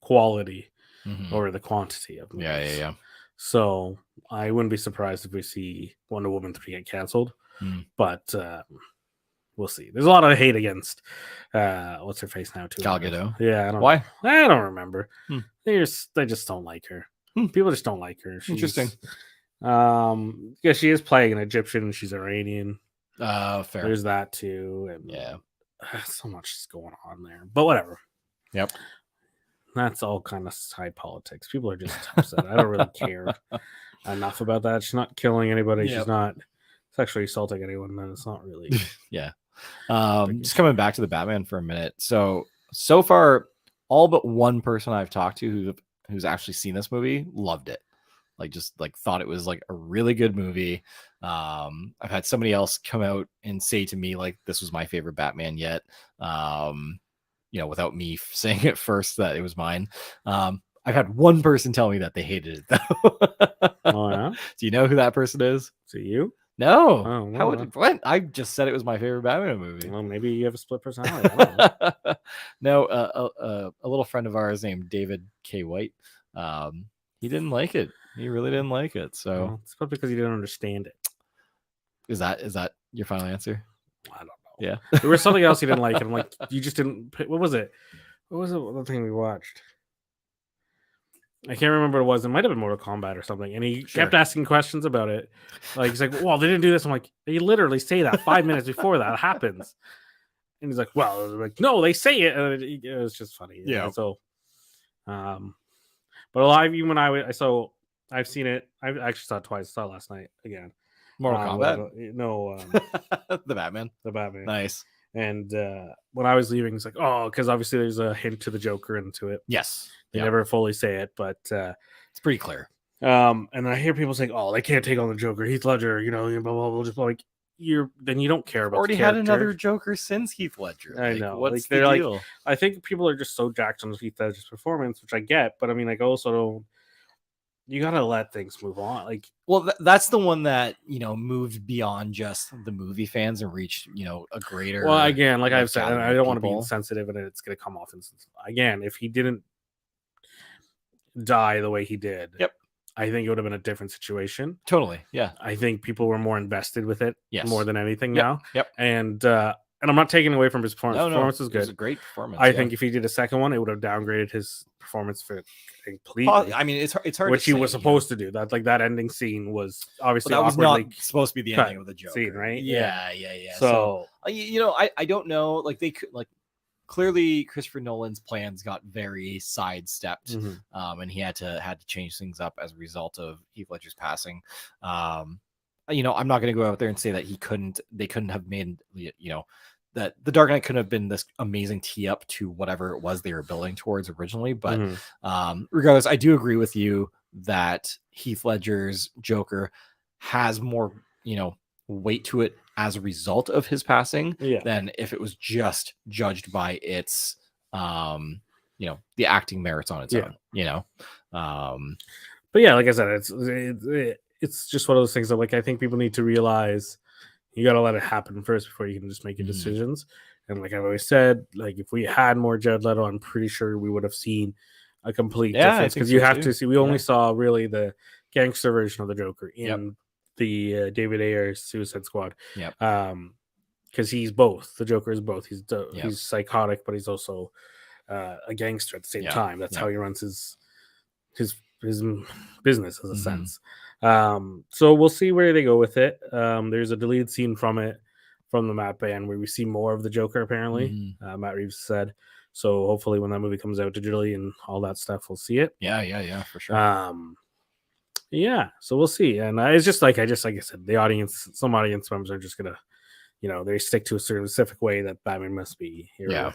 quality Mhm. over the quantity of movies. Yeah. So I wouldn't be surprised if we see Wonder Woman 3 get canceled, but we'll see. There's a lot of hate against what's her face now too. Gal Gadot. Yeah, Why? I don't remember. Hmm. They just don't like her. Hmm. People just don't like her. Interesting. Yeah, she is playing an Egyptian. She's Iranian. Fair. There's that too, and Yeah. so much is going on there. But whatever. Yep. That's all kind of side politics. People are just upset. I don't really care enough about that. She's not killing anybody. Yep. She's not sexually assaulting anyone. Then it's not really. Yeah. Just coming back to the Batman for a minute. So far, all but one person I've talked to who's actually seen this movie loved it. Like just like thought it was like a really good movie. I've had somebody else come out and say to me like this was my favorite Batman yet. Without me saying it first that it was mine. I've had one person tell me that they hated it though. Oh yeah. Do you know who that person is? So you? No. Oh, How well. would what? I just said it was my favorite Batman movie. Well, maybe you have a split personality. I don't know. No, a little friend of ours named David K. White. He didn't like it. He really didn't like it. So Well, it's probably because you didn't understand it. is that your final answer? I don't know. Yeah. There was something else you didn't like, and I'm like, you just didn't. What was it? What was the thing we watched? I can't remember what it was. It might have been Mortal Kombat or something. And he kept Sure. asking questions about it. Like he's like, "Well, they didn't do this." I'm like, "They literally say that 5 minutes before that happens." And he's like, "Well, like, no, they say it." And it was just funny. you know? Yeah. So, but alive, even when I've seen it. I actually saw it twice. I saw it last night again. Mortal Kombat? No, The Batman. the Batman. Nice. And when I was leaving, it's like, oh, because obviously there's a hint to the Joker into it. Yes. They Yeah. never fully say it, but It's pretty clear. and I hear people saying, oh, they can't take on the Joker, Heath Ledger, blah blah blah, blah just like you don't care about. Already the had character. another Joker since Heath Ledger. I Like, know. What's Like, the they're like- deal? I think people are just so jacked on Heath Ledger's performance, which I get, but I mean, like, also don't. You gotta let things move on. Like, Well, that's the one that moved beyond just the movie fans and reached a greater. well, again, like I've said, and gathering I of don't want to be people. insensitive, and it's gonna come off insensitive. Again, if he didn't die the way he did, Yep. I think it would have been a different situation. Totally. Yeah. I think people were more invested with it, Yes. more than anything Yep, now. yep. And I'm not taking away from his performance. No, Performance was It was a good. great performance. I yeah. think if he did a second one, it would have downgraded his performance for completely. I mean, it's hard. Which to he was say, supposed to do. That ending scene was obviously But that was awkwardly. not supposed to be the cut ending of the Joker, scene, right? Yeah. So I don't know. Like they could clearly Christopher Nolan's plans got very sidestepped, mhm. and he had to change things up as a result of Heath Ledger's passing. I'm not going to go out there and say that they couldn't have made that the Dark Knight couldn't have been this amazing tee up to whatever it was they were building towards originally. But Mhm. regardless, I do agree with you that Heath Ledger's Joker has more, weight to it as a result of his passing Yeah. than if it was just judged by its, the acting merits on its Yeah. own, but yeah, like I said, it's just one of those things that like I think people need to realize you got to let it happen first before you can just make your Mhm. decisions. And like I've always said, like if we had more Jared Leto, I'm pretty sure we would have seen a complete Yeah, I difference think because so you have too. to see. We only Yeah. saw really the gangster version of the Joker Yep. in the David Ayer's Suicide Squad. Yep. Because he's both. The Joker is both. Yep. He's psychotic, but he's also a gangster at the same Yeah. time. That's Yeah. how he runs his business, in a Mhm. sense. So we'll see where they go with it. There's a deleted scene from it from the Matt Band where we see more of the Joker. Apparently, Mhm. Matt Reeves said. So hopefully, when that movie comes out digitally and all that stuff, we'll see it. Yeah, for sure. Yeah, so we'll see. And it's just like I said, the audience, some audience members are just gonna, they stick to a certain specific way that Batman must be. Yeah.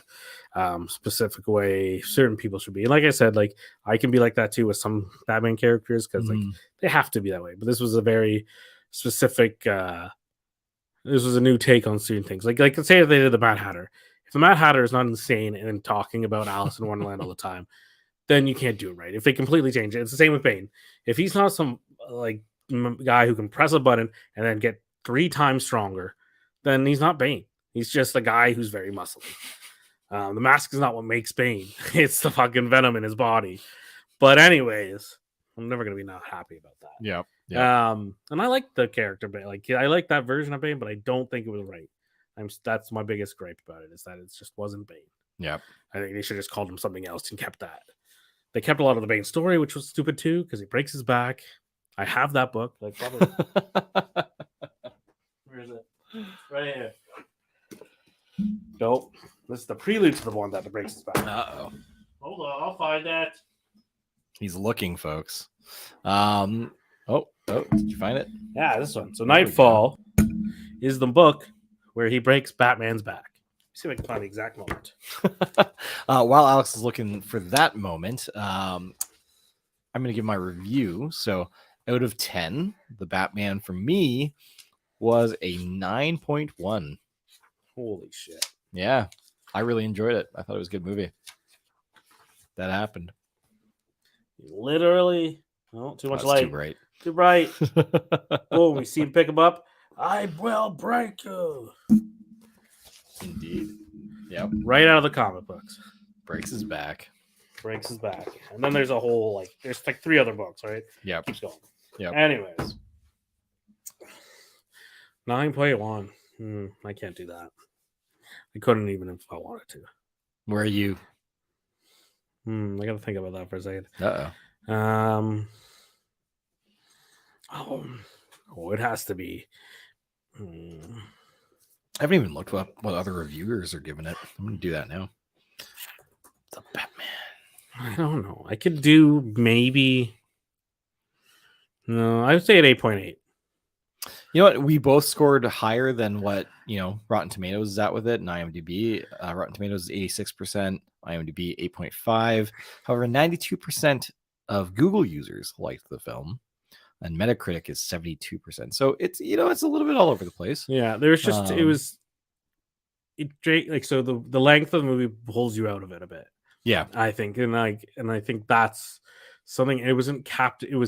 Specific way certain people should be. And like I said, like I can be like that too with some Batman characters because like Mhm. they have to be that way. But this was a very specific. This was a new take on certain things. Like say if they did the Mad Hatter. If the Mad Hatter is not insane and talking about Alice in Wonderland all the time, then you can't do it right. If they completely change it, it's the same with Bane. If he's not some like guy who can press a button and then get 3 times stronger, then he's not Bane. He's just a guy who's very muscly. The mask is not what makes Bane. It's the fucking venom in his body. But anyways, I'm never gonna be not happy about that. Yep. And I like the character Bane. Like I like that version of Bane, but I don't think it was right. That's my biggest gripe about it is that it just wasn't Bane. Yep. I think they should have just called him something else and kept that. They kept a lot of the Bane story, which was stupid too, because he breaks his back. I have that book. Like probably where is it? Right here. Nope. This is the prelude to the one that breaks his back. Uh-oh. Hold on, I'll find that. He's looking, folks. Oh, did you find it? Yeah, this one. So There we Nightfall is the book where he breaks Batman's back. Let's see if I can find the exact moment. While Alex is looking for that moment, I'm going to give my review. So, out of 10, the Batman for me was a 9.1. Holy shit. Yeah, I really enjoyed it. I thought it was a good movie. That happened. Literally, oh, too much That's light. too bright. Too bright. Oh, we see him pick him up. I will break you. Indeed. Yep. Right out of the comic books. Breaks his back. Breaks his back. And then there's a whole, there's 3 other books, right? Yep. Keeps going. Yep. Anyways. 9.1. I can't do that. I couldn't even if I wanted to. Where are you? I gotta think about that for a second. Uh-oh. It has to be. I haven't even looked up what other reviewers are giving it. I'm going to do that now. The Batman. I don't know. I could do maybe. No, I would say an 8.8. You know what? We both scored higher than what, Rotten Tomatoes is at with it. And IMDb, Rotten Tomatoes is 86%, IMDb 8.5. However, 92% of Google users liked the film, and Metacritic is 72%. So it's, it's a little bit all over the place. Yeah, there's just so the length of the movie pulls you out of it a bit. Yeah, I think, and I think that's something. It was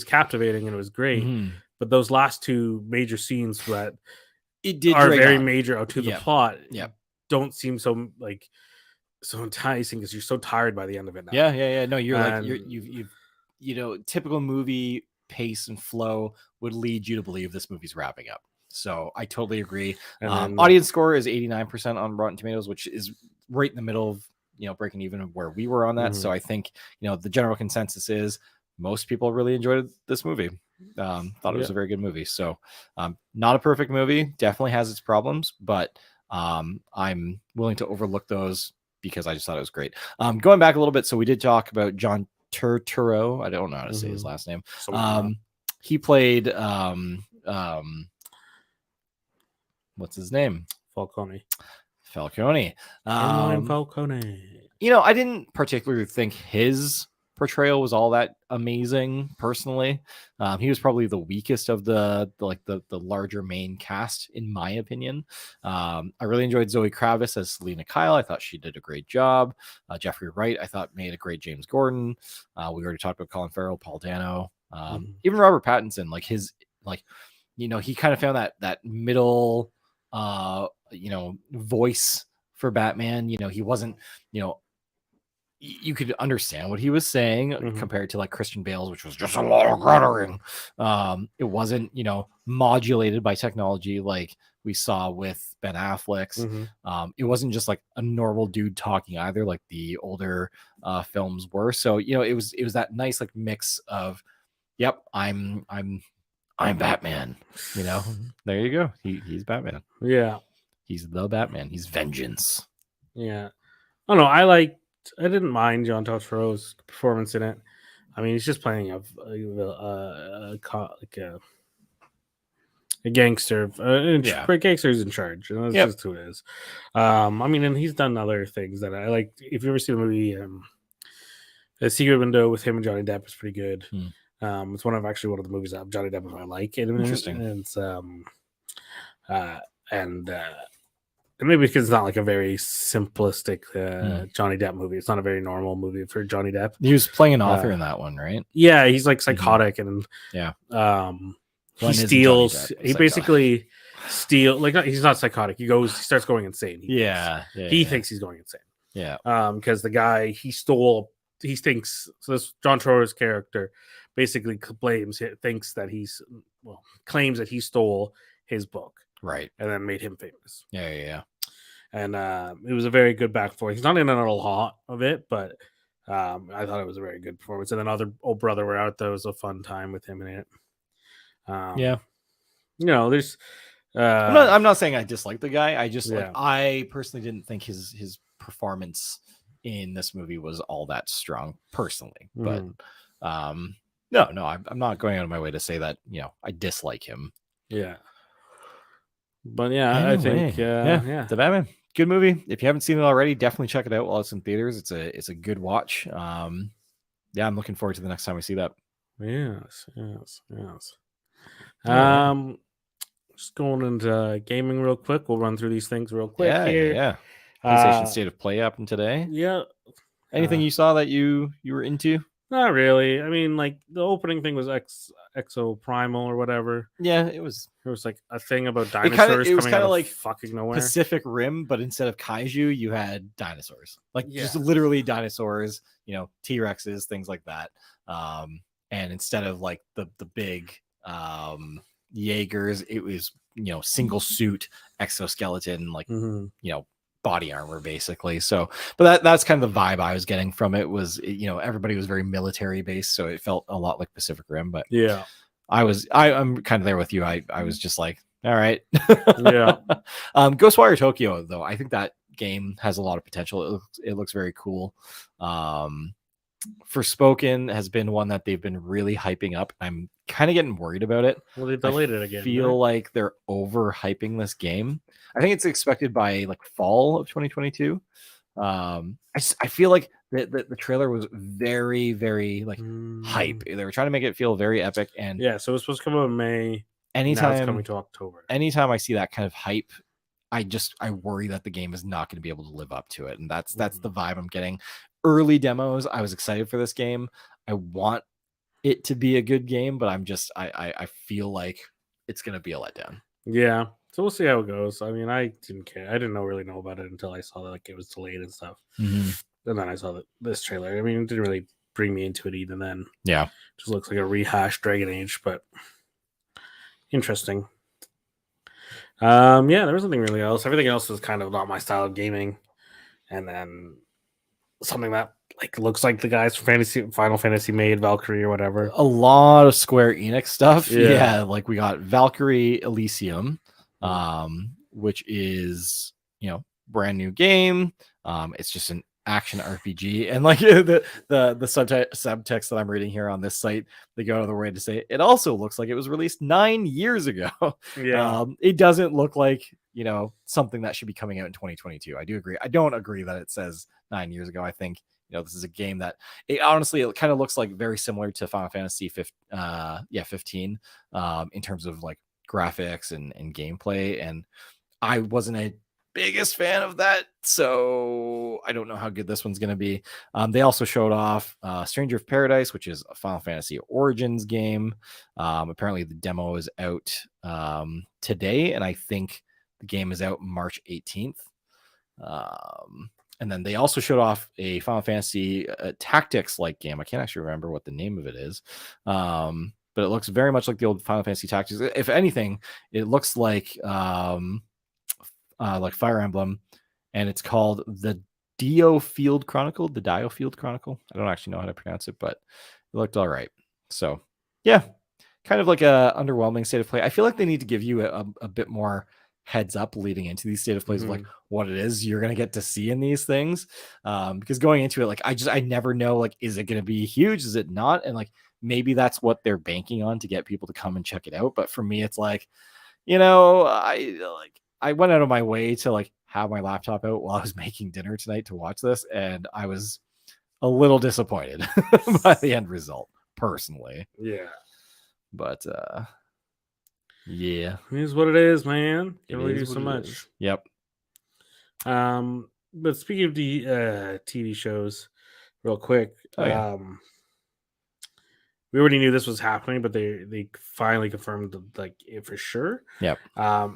captivating and it was great. Mhm. But those last 2 major scenes that It did are drag very on. major to the Yeah. plot, Yeah. don't seem so enticing because you're so tired by the end of it now. Yeah. No, you're And- you've typical movie pace and flow would lead you to believe this movie's wrapping up. So I totally agree. And then- Audience score is 89% on Rotten Tomatoes, which is right in the middle of breaking even of where we were on that. Mhm. So I think the general consensus is most people really enjoyed this movie. Thought it was a very good movie. So not a perfect movie, definitely has its problems, but I'm willing to overlook those because I just thought it was great. Going back a little bit, so we did talk about John Turturro. I don't know how to say his last name. He played what's his name? Falcone. Falcone. Falcone. I didn't particularly think his portrayal was all that amazing personally. He was probably the weakest of the larger main cast, in my opinion. I really enjoyed Zoe Kravitz as Selena Kyle. I thought she did a great job. Jeffrey Wright, I thought, made a great James Gordon. We already talked about Colin Farrell, Paul Dano. Even Robert Pattinson, like his he kind of found that middle voice for Batman. He wasn't you could understand what he was saying compared to like Christian Bale's, which was just a lot of gruttering. It wasn't, modulated by technology like we saw with Ben Affleck's. It wasn't just like a normal dude talking either, like the older films were. So, it was that nice like mix of, yep, I'm Batman. There you go. He's Batman. Yeah. He's the Batman. He's vengeance. Yeah. Oh no, I didn't mind John Turturro's performance in it. I mean, he's just playing a gangster. Gangster's in charge. And that's just who it is. I mean, and he's done other things that I like. If you ever see the movie The Secret Window with him and Johnny Depp is pretty good. It's one of the movies that Johnny Depp I like. Interesting. And it's and maybe because it's not like a very simplistic Johnny Depp movie. It's not a very normal movie for Johnny Depp. He was playing an author in that one, right? Yeah, he's like psychotic and he steals. He basically steals. Like he's not psychotic. He starts going insane. He thinks he's going insane. Yeah. Because the guy he stole. He thinks so. This John Turturro's character basically claims that he stole his book. Right. And then made him famous. Yeah. And it was a very good back and forth. He's not in a lot of it, but I thought it was a very good performance. And then other old brother were out. That was a fun time with him in it. There's. I'm not saying I dislike the guy. I just I personally didn't think his performance in this movie was all that strong personally. But no, I'm not going out of my way to say that I dislike him. Yeah. But I think The Batman, good movie. If you haven't seen it already, definitely check it out while it's in theaters. It's a good watch. I'm looking forward to the next time we see that. Yes. Just going into gaming real quick. We'll run through these things real quick here. Yeah. PlayStation State of Play happened today. Yeah. Anything you saw that you were into? Not really. I mean, like the opening thing was Exo Primal or whatever. Yeah, it was. There was like a thing about dinosaurs it was coming out of like fucking nowhere. Pacific Rim, but instead of kaiju, you had dinosaurs. Just literally dinosaurs. T-Rexes, things like that. And instead of like the big Jaegers, it was single suit exoskeleton, like body armor basically. So but that's kind of the vibe I was getting from it. Was everybody was very military based, so it felt a lot like Pacific Rim. But I'm kind of there with you. I was just like, all right. Ghostwire Tokyo though, I think that game has a lot of potential. It looks very cool. Forspoken has been one that they've been really hyping up. I'm kind of getting worried about it. Well, they delayed it again. I feel like they're overhyping this game. I think it's expected by like fall of 2022. I feel like the trailer was very, very like hype. They were trying to make it feel very epic. And so it's supposed to come out in May. Anytime now it's coming to October. Anytime I see that kind of hype, I worry that the game is not going to be able to live up to it. And that's the vibe I'm getting. Early demos, I was excited for this game. I want it to be a good game, but I feel like it's going to be a letdown. Yeah. So we'll see how it goes. I mean, I didn't care. I didn't really know about it until I saw that like it was delayed and stuff. And then I saw this trailer. I mean, it didn't really bring me into it even then. Yeah. It just looks like a rehashed Dragon Age, but interesting. There was nothing really else. Everything else was kind of not my style of gaming. And then something that like looks like the guys from Final Fantasy made Valkyrie or whatever. A lot of Square Enix stuff. Yeah, like we got Valkyrie Elysium, which is brand new game. It's just an action RPG, and like the subtext that I'm reading here on this site, they go out of their way to say it also looks like it was released 9 years ago. It doesn't look like something that should be coming out in 2022. I do agree. I don't agree that it says 9 years ago. I think this is a game that it kind of looks like very similar to Final Fantasy 15 in terms of like graphics and gameplay. And I wasn't a biggest fan of that, so I don't know how good this one's going to be. They also showed off Stranger of Paradise, which is a Final Fantasy Origins game. Apparently, the demo is out today, and I think the game is out March 18th. And then they also showed off a Final Fantasy Tactics-like game. I can't actually remember what the name of it is. But it looks very much like the old Final Fantasy Tactics. If anything, it looks like Fire Emblem, and it's called the Dio Field Chronicle. The Dio Field Chronicle. I don't actually know how to pronounce it, but it looked all right. So yeah, kind of like a underwhelming state of play. I feel like they need to give you a bit more heads up leading into these state of plays of like what it is you're going to get to see in these things. Because going into it, like I never know, like, is it going to be huge? Is it not? And like, maybe that's what they're banking on to get people to come and check it out. But for me, it's like, I went out of my way to like have my laptop out while I was making dinner tonight to watch this, and I was a little disappointed by the end result, personally. Yeah. But yeah, it is what it is, man. It Can only do is so what it much. is. Yep. But speaking of the TV shows, real quick, Oh, yeah. we already knew this was happening, but they finally confirmed like it for sure. Yep.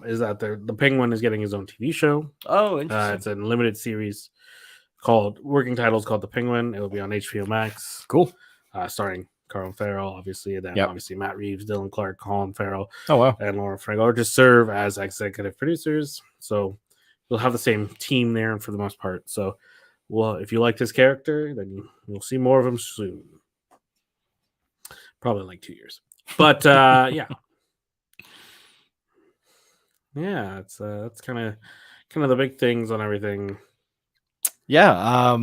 Is that the Penguin is getting his own TV show? Oh, interesting. It's a limited series called working titles called The Penguin. It'll be on HBO Max. Cool. Starring Colin Farrell, obviously, and then Yep. obviously Matt Reeves, Dylan Clark, Colin Farrell, Oh, wow. and Laura Franco just serve as executive producers. So we'll have the same team there for the most part. So, well, if you like this character, then you'll see more of him soon. Probably in like 2 years. But yeah. Yeah, it's that's kind of the big things on everything. Yeah.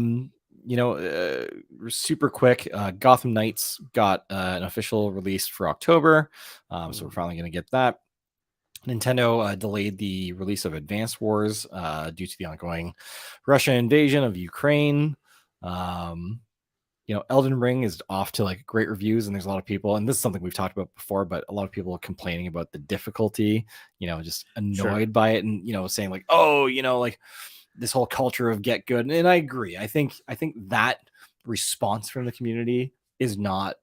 Super quick. Gotham Knights got an official release for October. So we're finally going to get that. Nintendo delayed the release of Advanced Wars due to the ongoing Russia invasion of Ukraine. Elden Ring is off to like great reviews, and there's a lot of people, and this is something we've talked about before, but a lot of people are complaining about the difficulty, just annoyed by it, and saying like, oh, like this whole culture of get good. And I agree. I think that response from the community is not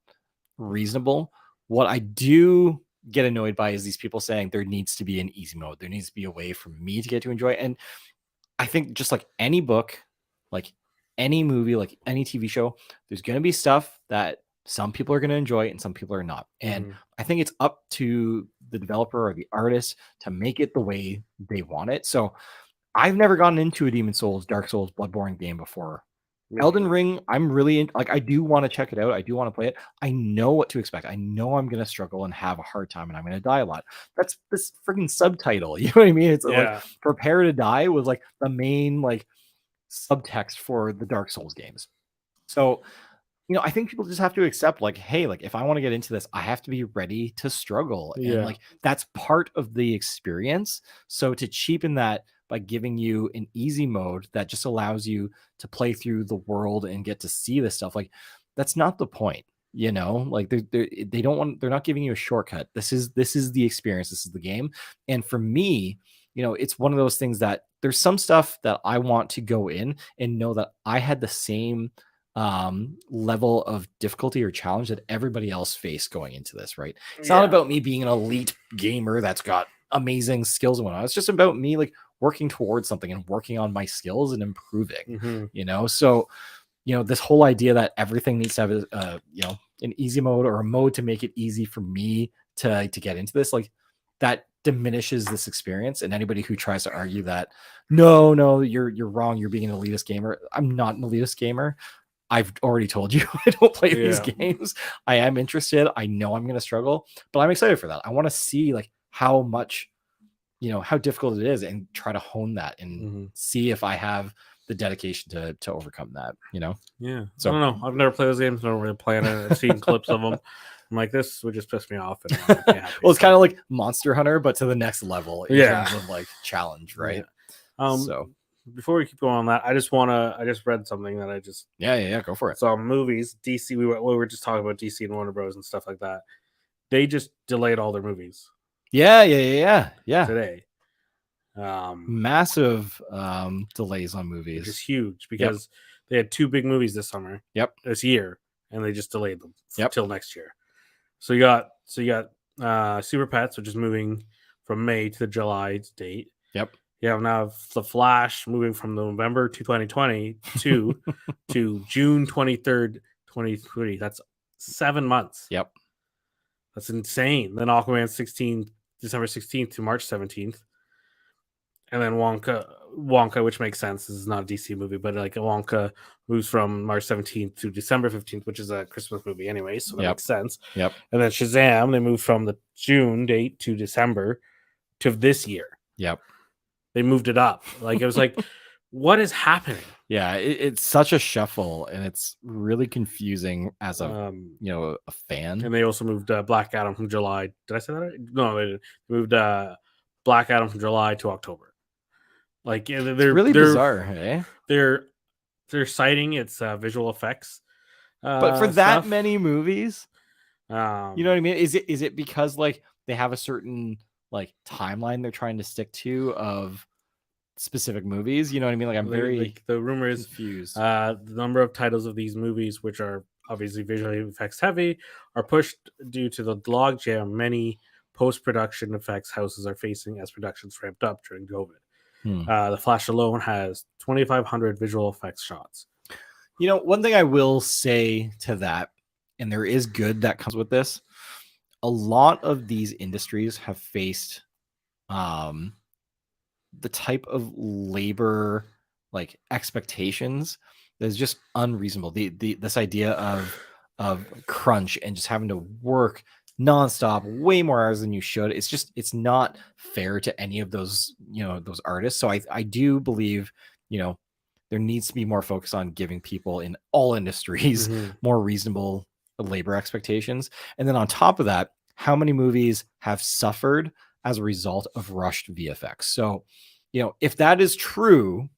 reasonable. What I do get annoyed by is these people saying there needs to be an easy mode. There needs to be a way for me to get to enjoy it. And I think just like any book, like any movie, like any TV show, there's going to be stuff that some people are going to enjoy and some people are not. And I think it's up to the developer or the artist to make it the way they want it. So I've never gotten into a Demon's Souls, Dark Souls, Bloodborne game before. Elden Ring, I'm really I do want to check it out. I do want to play it. I know what to expect. I know I'm going to struggle and have a hard time, and I'm going to die a lot. That's this freaking subtitle. You know what I mean? It's like prepare to die was like the main like subtext for the Dark Souls games. So, I think people just have to accept like, hey, like if I want to get into this, I have to be ready to struggle. And like that's part of the experience. So to cheapen that by giving you an easy mode that just allows you to play through the world and get to see this stuff, like that's not the point. Like they're not giving you a shortcut. This is the experience. This is the game. And for me, it's one of those things that there's some stuff that I want to go in and know that I had the same level of difficulty or challenge that everybody else faced going into this, right? It's not about me being an elite gamer that's got amazing skills and whatnot. It's just about me like working towards something and working on my skills and improving, So, this whole idea that everything needs to have an easy mode or a mode to make it easy for me to get into this, like that diminishes this experience. And anybody who tries to argue that no, you're wrong, you're being an elitist gamer. I'm not an elitist gamer. I've already told you I don't play these games. I am interested. I know I'm going to struggle, but I'm excited for that. I want to see like how much, how difficult it is and try to hone that and see if I have the dedication to overcome that, Yeah. So I don't know. I've never played those games. Never really playing it. I've seen clips of them. I'm like, this would just piss me off. And well, it's kind of like Monster Hunter, but to the next level in terms of like challenge, right? So before we keep going on that, I just read something that I just go for it. So movies, DC, we were just talking about DC and Warner Bros and stuff like that. They just delayed all their movies. Yeah. Today. Massive delays on which is movies. huge because they had 2 big movies this summer, this year, and they just delayed them till next year. So you got Super Pets, which is moving from May to the July date. You have now The Flash moving from November 2022 to June 23rd, 2023. That's 7 months. That's insane. Then Aquaman December 16th to March 17th. And then Wonka, which makes sense. This is not a DC movie, but like Wonka moves from March 17th to December 15th, which is a Christmas movie anyway, so that makes sense. And then Shazam, they moved from the June date to December to this year. They moved it up. Like, it was like, what is happening? It's such a shuffle, and it's really confusing as a a fan. And they also moved Black Adam from July. Did I say that right? No, they moved Black Adam from July to October. Like, they're really bizarre, eh? They're citing its visual effects, but for that many movies, you know what I mean? Is it because like they have a certain like timeline they're trying to stick to of specific movies? You know what I mean? Like, I'm very the rumor is confused. The number of titles of these movies, which are obviously visually effects heavy, are pushed due to the logjam many post-production effects houses are facing as productions ramped up during COVID. The Flash alone has 2,500 visual effects shots. One thing I will say to that, and there is good that comes with this, a lot of these industries have faced the type of labor like expectations that is just unreasonable. This idea of crunch and just having to work nonstop, way more hours than you should. It's not fair to any of those, those artists. So I do believe, there needs to be more focus on giving people in all industries more reasonable labor expectations. And then on top of that, how many movies have suffered as a result of rushed VFX? So, if that is true,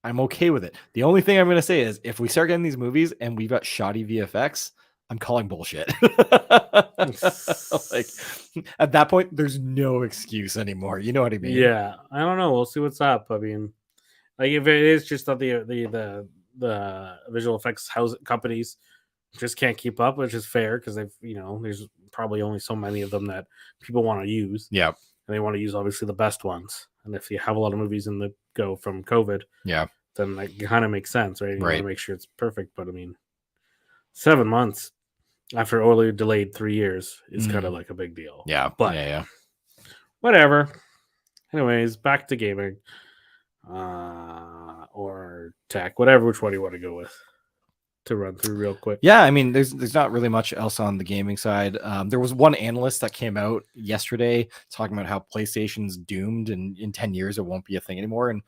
I'm okay with it. The only thing I'm going to say is if we start getting these movies and we've got shoddy VFX, I'm calling bullshit. Like, at that point, there's no excuse anymore. You know what I mean? Yeah, I don't know. We'll see what's up. I mean, like, if it is just that the visual effects house companies just can't keep up, which is fair because they've there's probably only so many of them that people want to use. Yeah, and they want to use obviously the best ones. And if you have a lot of movies in the go from COVID, then that kind of makes sense, right? You want to make sure it's perfect. But I mean, 7 months after only delayed 3 years is kind of like a big deal. Yeah, but whatever. Anyways, back to gaming or tech, whatever. Which one do you want to go with to run through real quick? Yeah, I mean, there's not really much else on the gaming side. There was one analyst that came out yesterday talking about how PlayStation's doomed, and in 10 years it won't be a thing anymore. And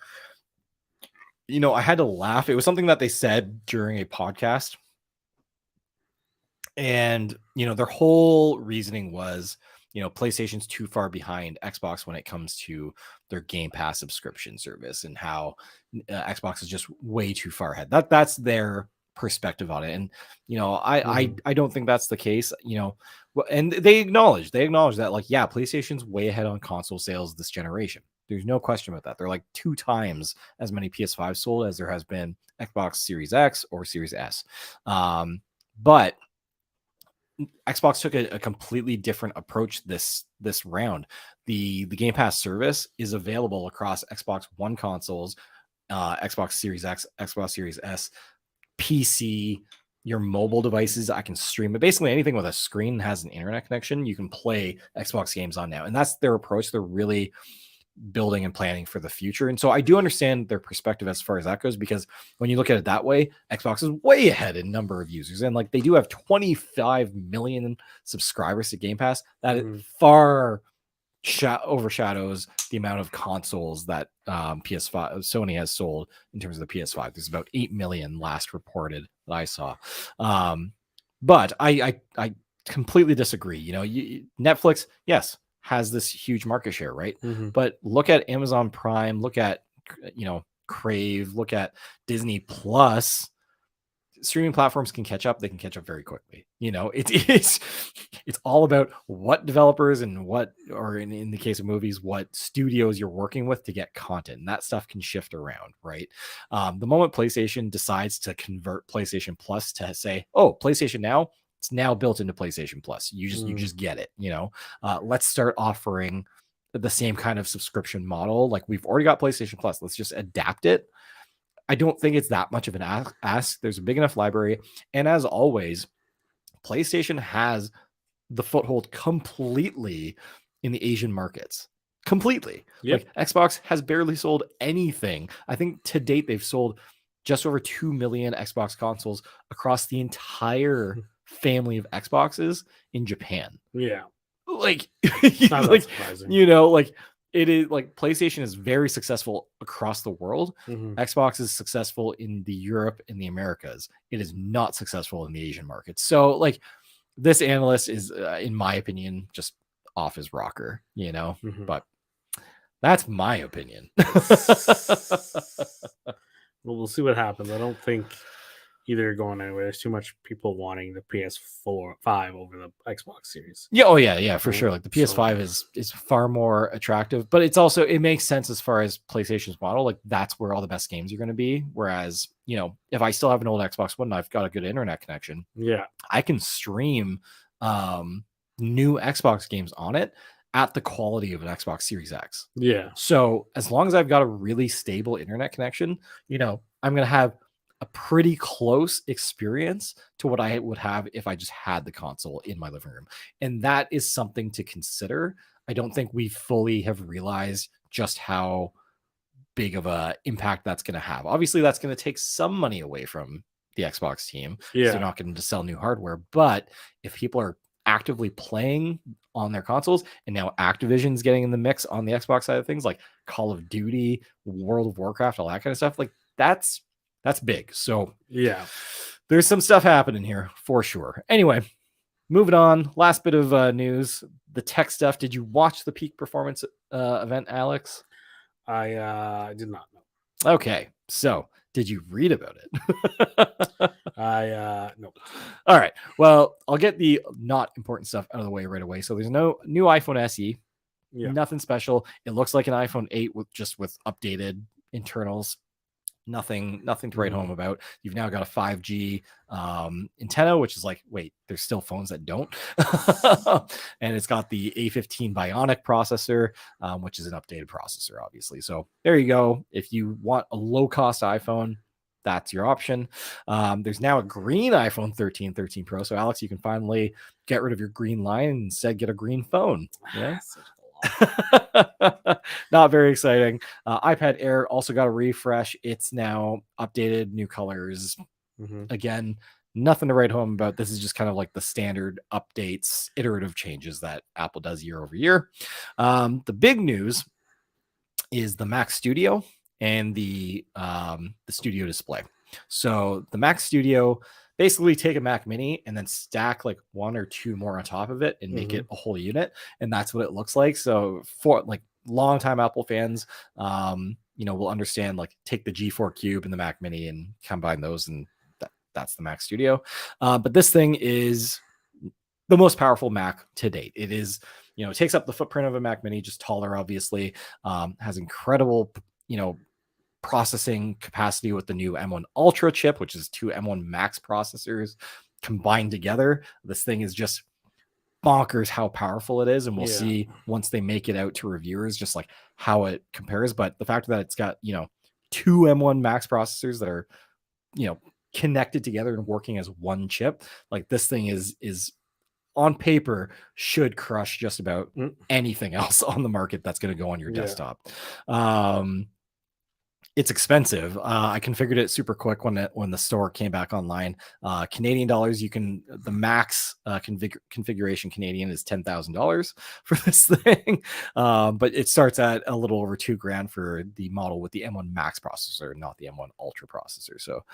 I had to laugh. It was something that they said during a podcast. And, their whole reasoning was, PlayStation's too far behind Xbox when it comes to their Game Pass subscription service, and how Xbox is just way too far ahead. That's their perspective on it. And, I don't think that's the case, and they acknowledge that, like, yeah, PlayStation's way ahead on console sales this generation. There's no question about that. They're like 2 times as many PS5 sold as there has been Xbox Series X or Series S. But Xbox took a completely different approach this round. The Game Pass service is available across Xbox One consoles, Xbox Series X, Xbox Series S, PC, your mobile devices. I can stream it. Basically anything with a screen has an internet connection, you can play Xbox games on now. And that's their approach. They're really building and planning for the future. And so I do understand their perspective as far as that goes, because when you look at it that way, Xbox is way ahead in number of users. And like, they do have 25 million subscribers to Game Pass. That far overshadows the amount of consoles that PS5 Sony has sold in terms of the PS5. There's about 8 million last reported that I saw. But I completely disagree. Netflix, yes, has this huge market share, right? But look at Amazon Prime, look at Crave, look at Disney Plus. streaming platforms can catch up, they can catch up very quickly. You know, it's all about what developers and what, or in the case of movies, what studios you're working with to get content. And that stuff can shift around, right? The moment PlayStation decides to convert PlayStation Plus to say, oh, PlayStation Now, it's now built into PlayStation Plus. You just get it. You know, let's start offering the same kind of subscription model. Like, we've already got PlayStation Plus. Let's just adapt it. I don't think it's that much of an ask. There's a big enough library. And as always, PlayStation has the foothold completely in the Asian markets. Completely. Yep. Like, Xbox has barely sold anything. I think to date, they've sold just over 2 million Xbox consoles across the entire family of Xboxes in Japan. Yeah. Like, Not like, that surprising. you know, like, it is like PlayStation is very successful across the world. Mhm. Xbox is successful in the Europe and the Americas. It is not successful in the Asian markets. So, like, this analyst is, in my opinion, just off his rocker, you know, Mhm. but that's my opinion. Well, we'll see what happens. I don't think either are going anywhere. There's too much people wanting the PS5 over the Xbox Series. Yeah, oh yeah, for Right? sure. Like, the So- PS5 is far more attractive, but it's also, it makes sense as far as PlayStation's model. Like, that's where all the best games are going to be. Whereas, you know, if I still have an old Xbox One and I've got a good internet connection, Yeah. I can stream new Xbox games on it at the quality of an Xbox Series X. Yeah. So as long as I've got a really stable internet connection, you know, I'm going to have a pretty close experience to what I would have if I just had the console in my living room. And that is something to consider. I don't think we fully have realized just how big of a impact that's going to have. Obviously, that's going to take some money away from the Xbox team. 'Cause Yeah. they're not going to sell new hardware. But if people are actively playing on their consoles, and now Activision's getting in the mix on the Xbox side of things, like Call of Duty, World of Warcraft, all that kind of stuff, like, that's big. So Yeah. there's some stuff happening here for sure. Anyway, moving on. Last bit of news, the tech stuff. Did you watch the Peak Performance event, Alex? I did not know. Okay, so did you read about it? No. All right. Well, I'll get the not important stuff out of the way right away. So there's no new iPhone SE. Yeah. Nothing special. It looks like an iPhone 8 with updated internals. Nothing to write home about. You've now got a 5G antenna, which is like, wait, there's still phones that don't. And it's got the A15 Bionic processor, which is an updated processor, obviously. So there you go. If you want a low-cost iPhone, that's your option. There's now a green iPhone 13 Pro. So, Alex, you can finally get rid of your green line and instead get a green phone. Yeah. Not very exciting. iPad Air also got a refresh. It's now updated, new colors. Mhm. Again, nothing to write home about. This is just kind of like the standard updates, iterative changes that Apple does year over year. The big news is the Mac Studio and the Studio Display. So the Mac Studio, basically take a Mac Mini and then stack like one or two more on top of it and make it a whole unit. And that's what it looks like. So for like longtime Apple fans, you know, will understand, like, take the G4 Cube and the Mac Mini and combine those, and that's the Mac Studio. But this thing is the most powerful Mac to date. It is, you know, it takes up the footprint of a Mac Mini, just taller, obviously. Has incredible, you know, processing capacity with the new M1 Ultra chip, which is two M1 Max processors combined together. This thing is just bonkers how powerful it is, and we'll see once they make it out to reviewers just like how it compares. But the fact that it's got, you know, two M1 Max processors that are, you know, connected together and working as one chip, like, this thing is on paper should crush just about anything else on the market that's going to go on your desktop. It's expensive. I configured it super quick when the store came back online. Canadian dollars, you can, the max configuration Canadian is $10,000 for this thing. But it starts at a little over $2,000 for the model with the M1 Max processor, not the M1 Ultra processor. So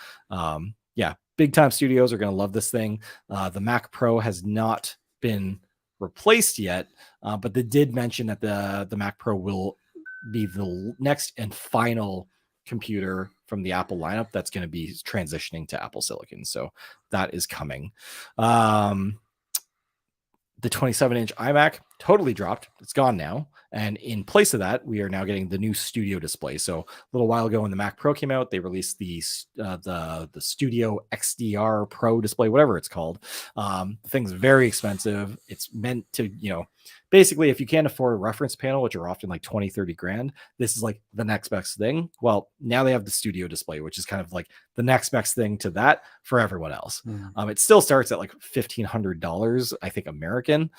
yeah, big time studios are going to love this thing. The Mac Pro has not been replaced yet, but they did mention that the Mac Pro will be the next and final computer from the Apple lineup that's going to be transitioning to Apple Silicon. So that is coming. The 27-inch iMac totally dropped. It's gone now. And in place of that, we are now getting the new Studio display. So a little while ago when the Mac Pro came out, they released the Studio XDR Pro display, whatever it's called. The thing's very expensive. It's meant to, basically, if you can't afford a reference panel, which are often like 20, 30 grand, this is like the next best thing. Well, now they have the Studio display, which is kind of like the next best thing to that for everyone else. It still starts at like $1,500, I think, American.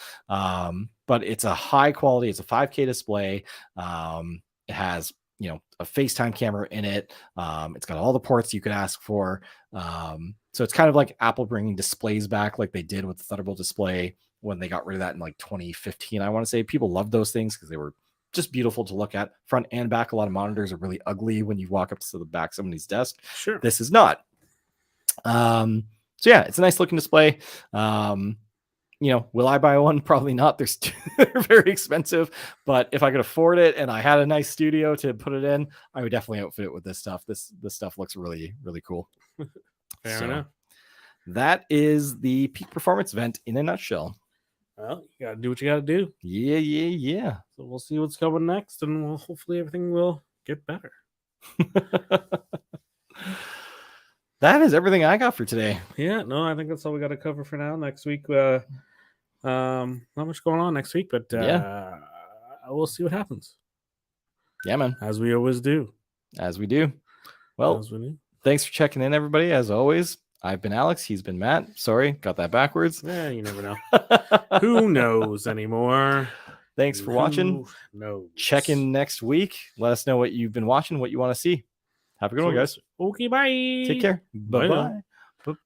But it's a high quality, it's a 5K display. It has, a FaceTime camera in it. It's got all the ports you could ask for. So it's kind of like Apple bringing displays back like they did with the Thunderbolt display when they got rid of that in like 2015. I want to say people loved those things because they were just beautiful to look at front and back. A lot of monitors are really ugly when you walk up to the back of somebody's desk. Sure. This is not. So yeah, it's a nice looking display. Will I buy one? Probably not. They're very expensive, but if I could afford it and I had a nice studio to put it in, I would definitely outfit it with this stuff. This stuff looks really, really cool. Fair enough. That is the Peak Performance event in a nutshell. Well, you gotta do what you gotta do. Yeah. So we'll see what's coming next, and hopefully everything will get better. That is everything I got for today. Yeah, no, I think that's all we got to cover for now. Next week, not much going on next week, but we'll see what happens. Yeah, man. As we always do. As we do. Well, thanks for checking in, everybody. As always, I've been Alex. He's been Matt. Sorry, got that backwards. Yeah, you never know. Who knows anymore? Thanks for watching. No. Check in next week. Let us know what you've been watching, what you want to see. Have a good one, guys. Okay, bye. Take care. Bye-bye.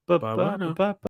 Bye-bye. Bye-bye.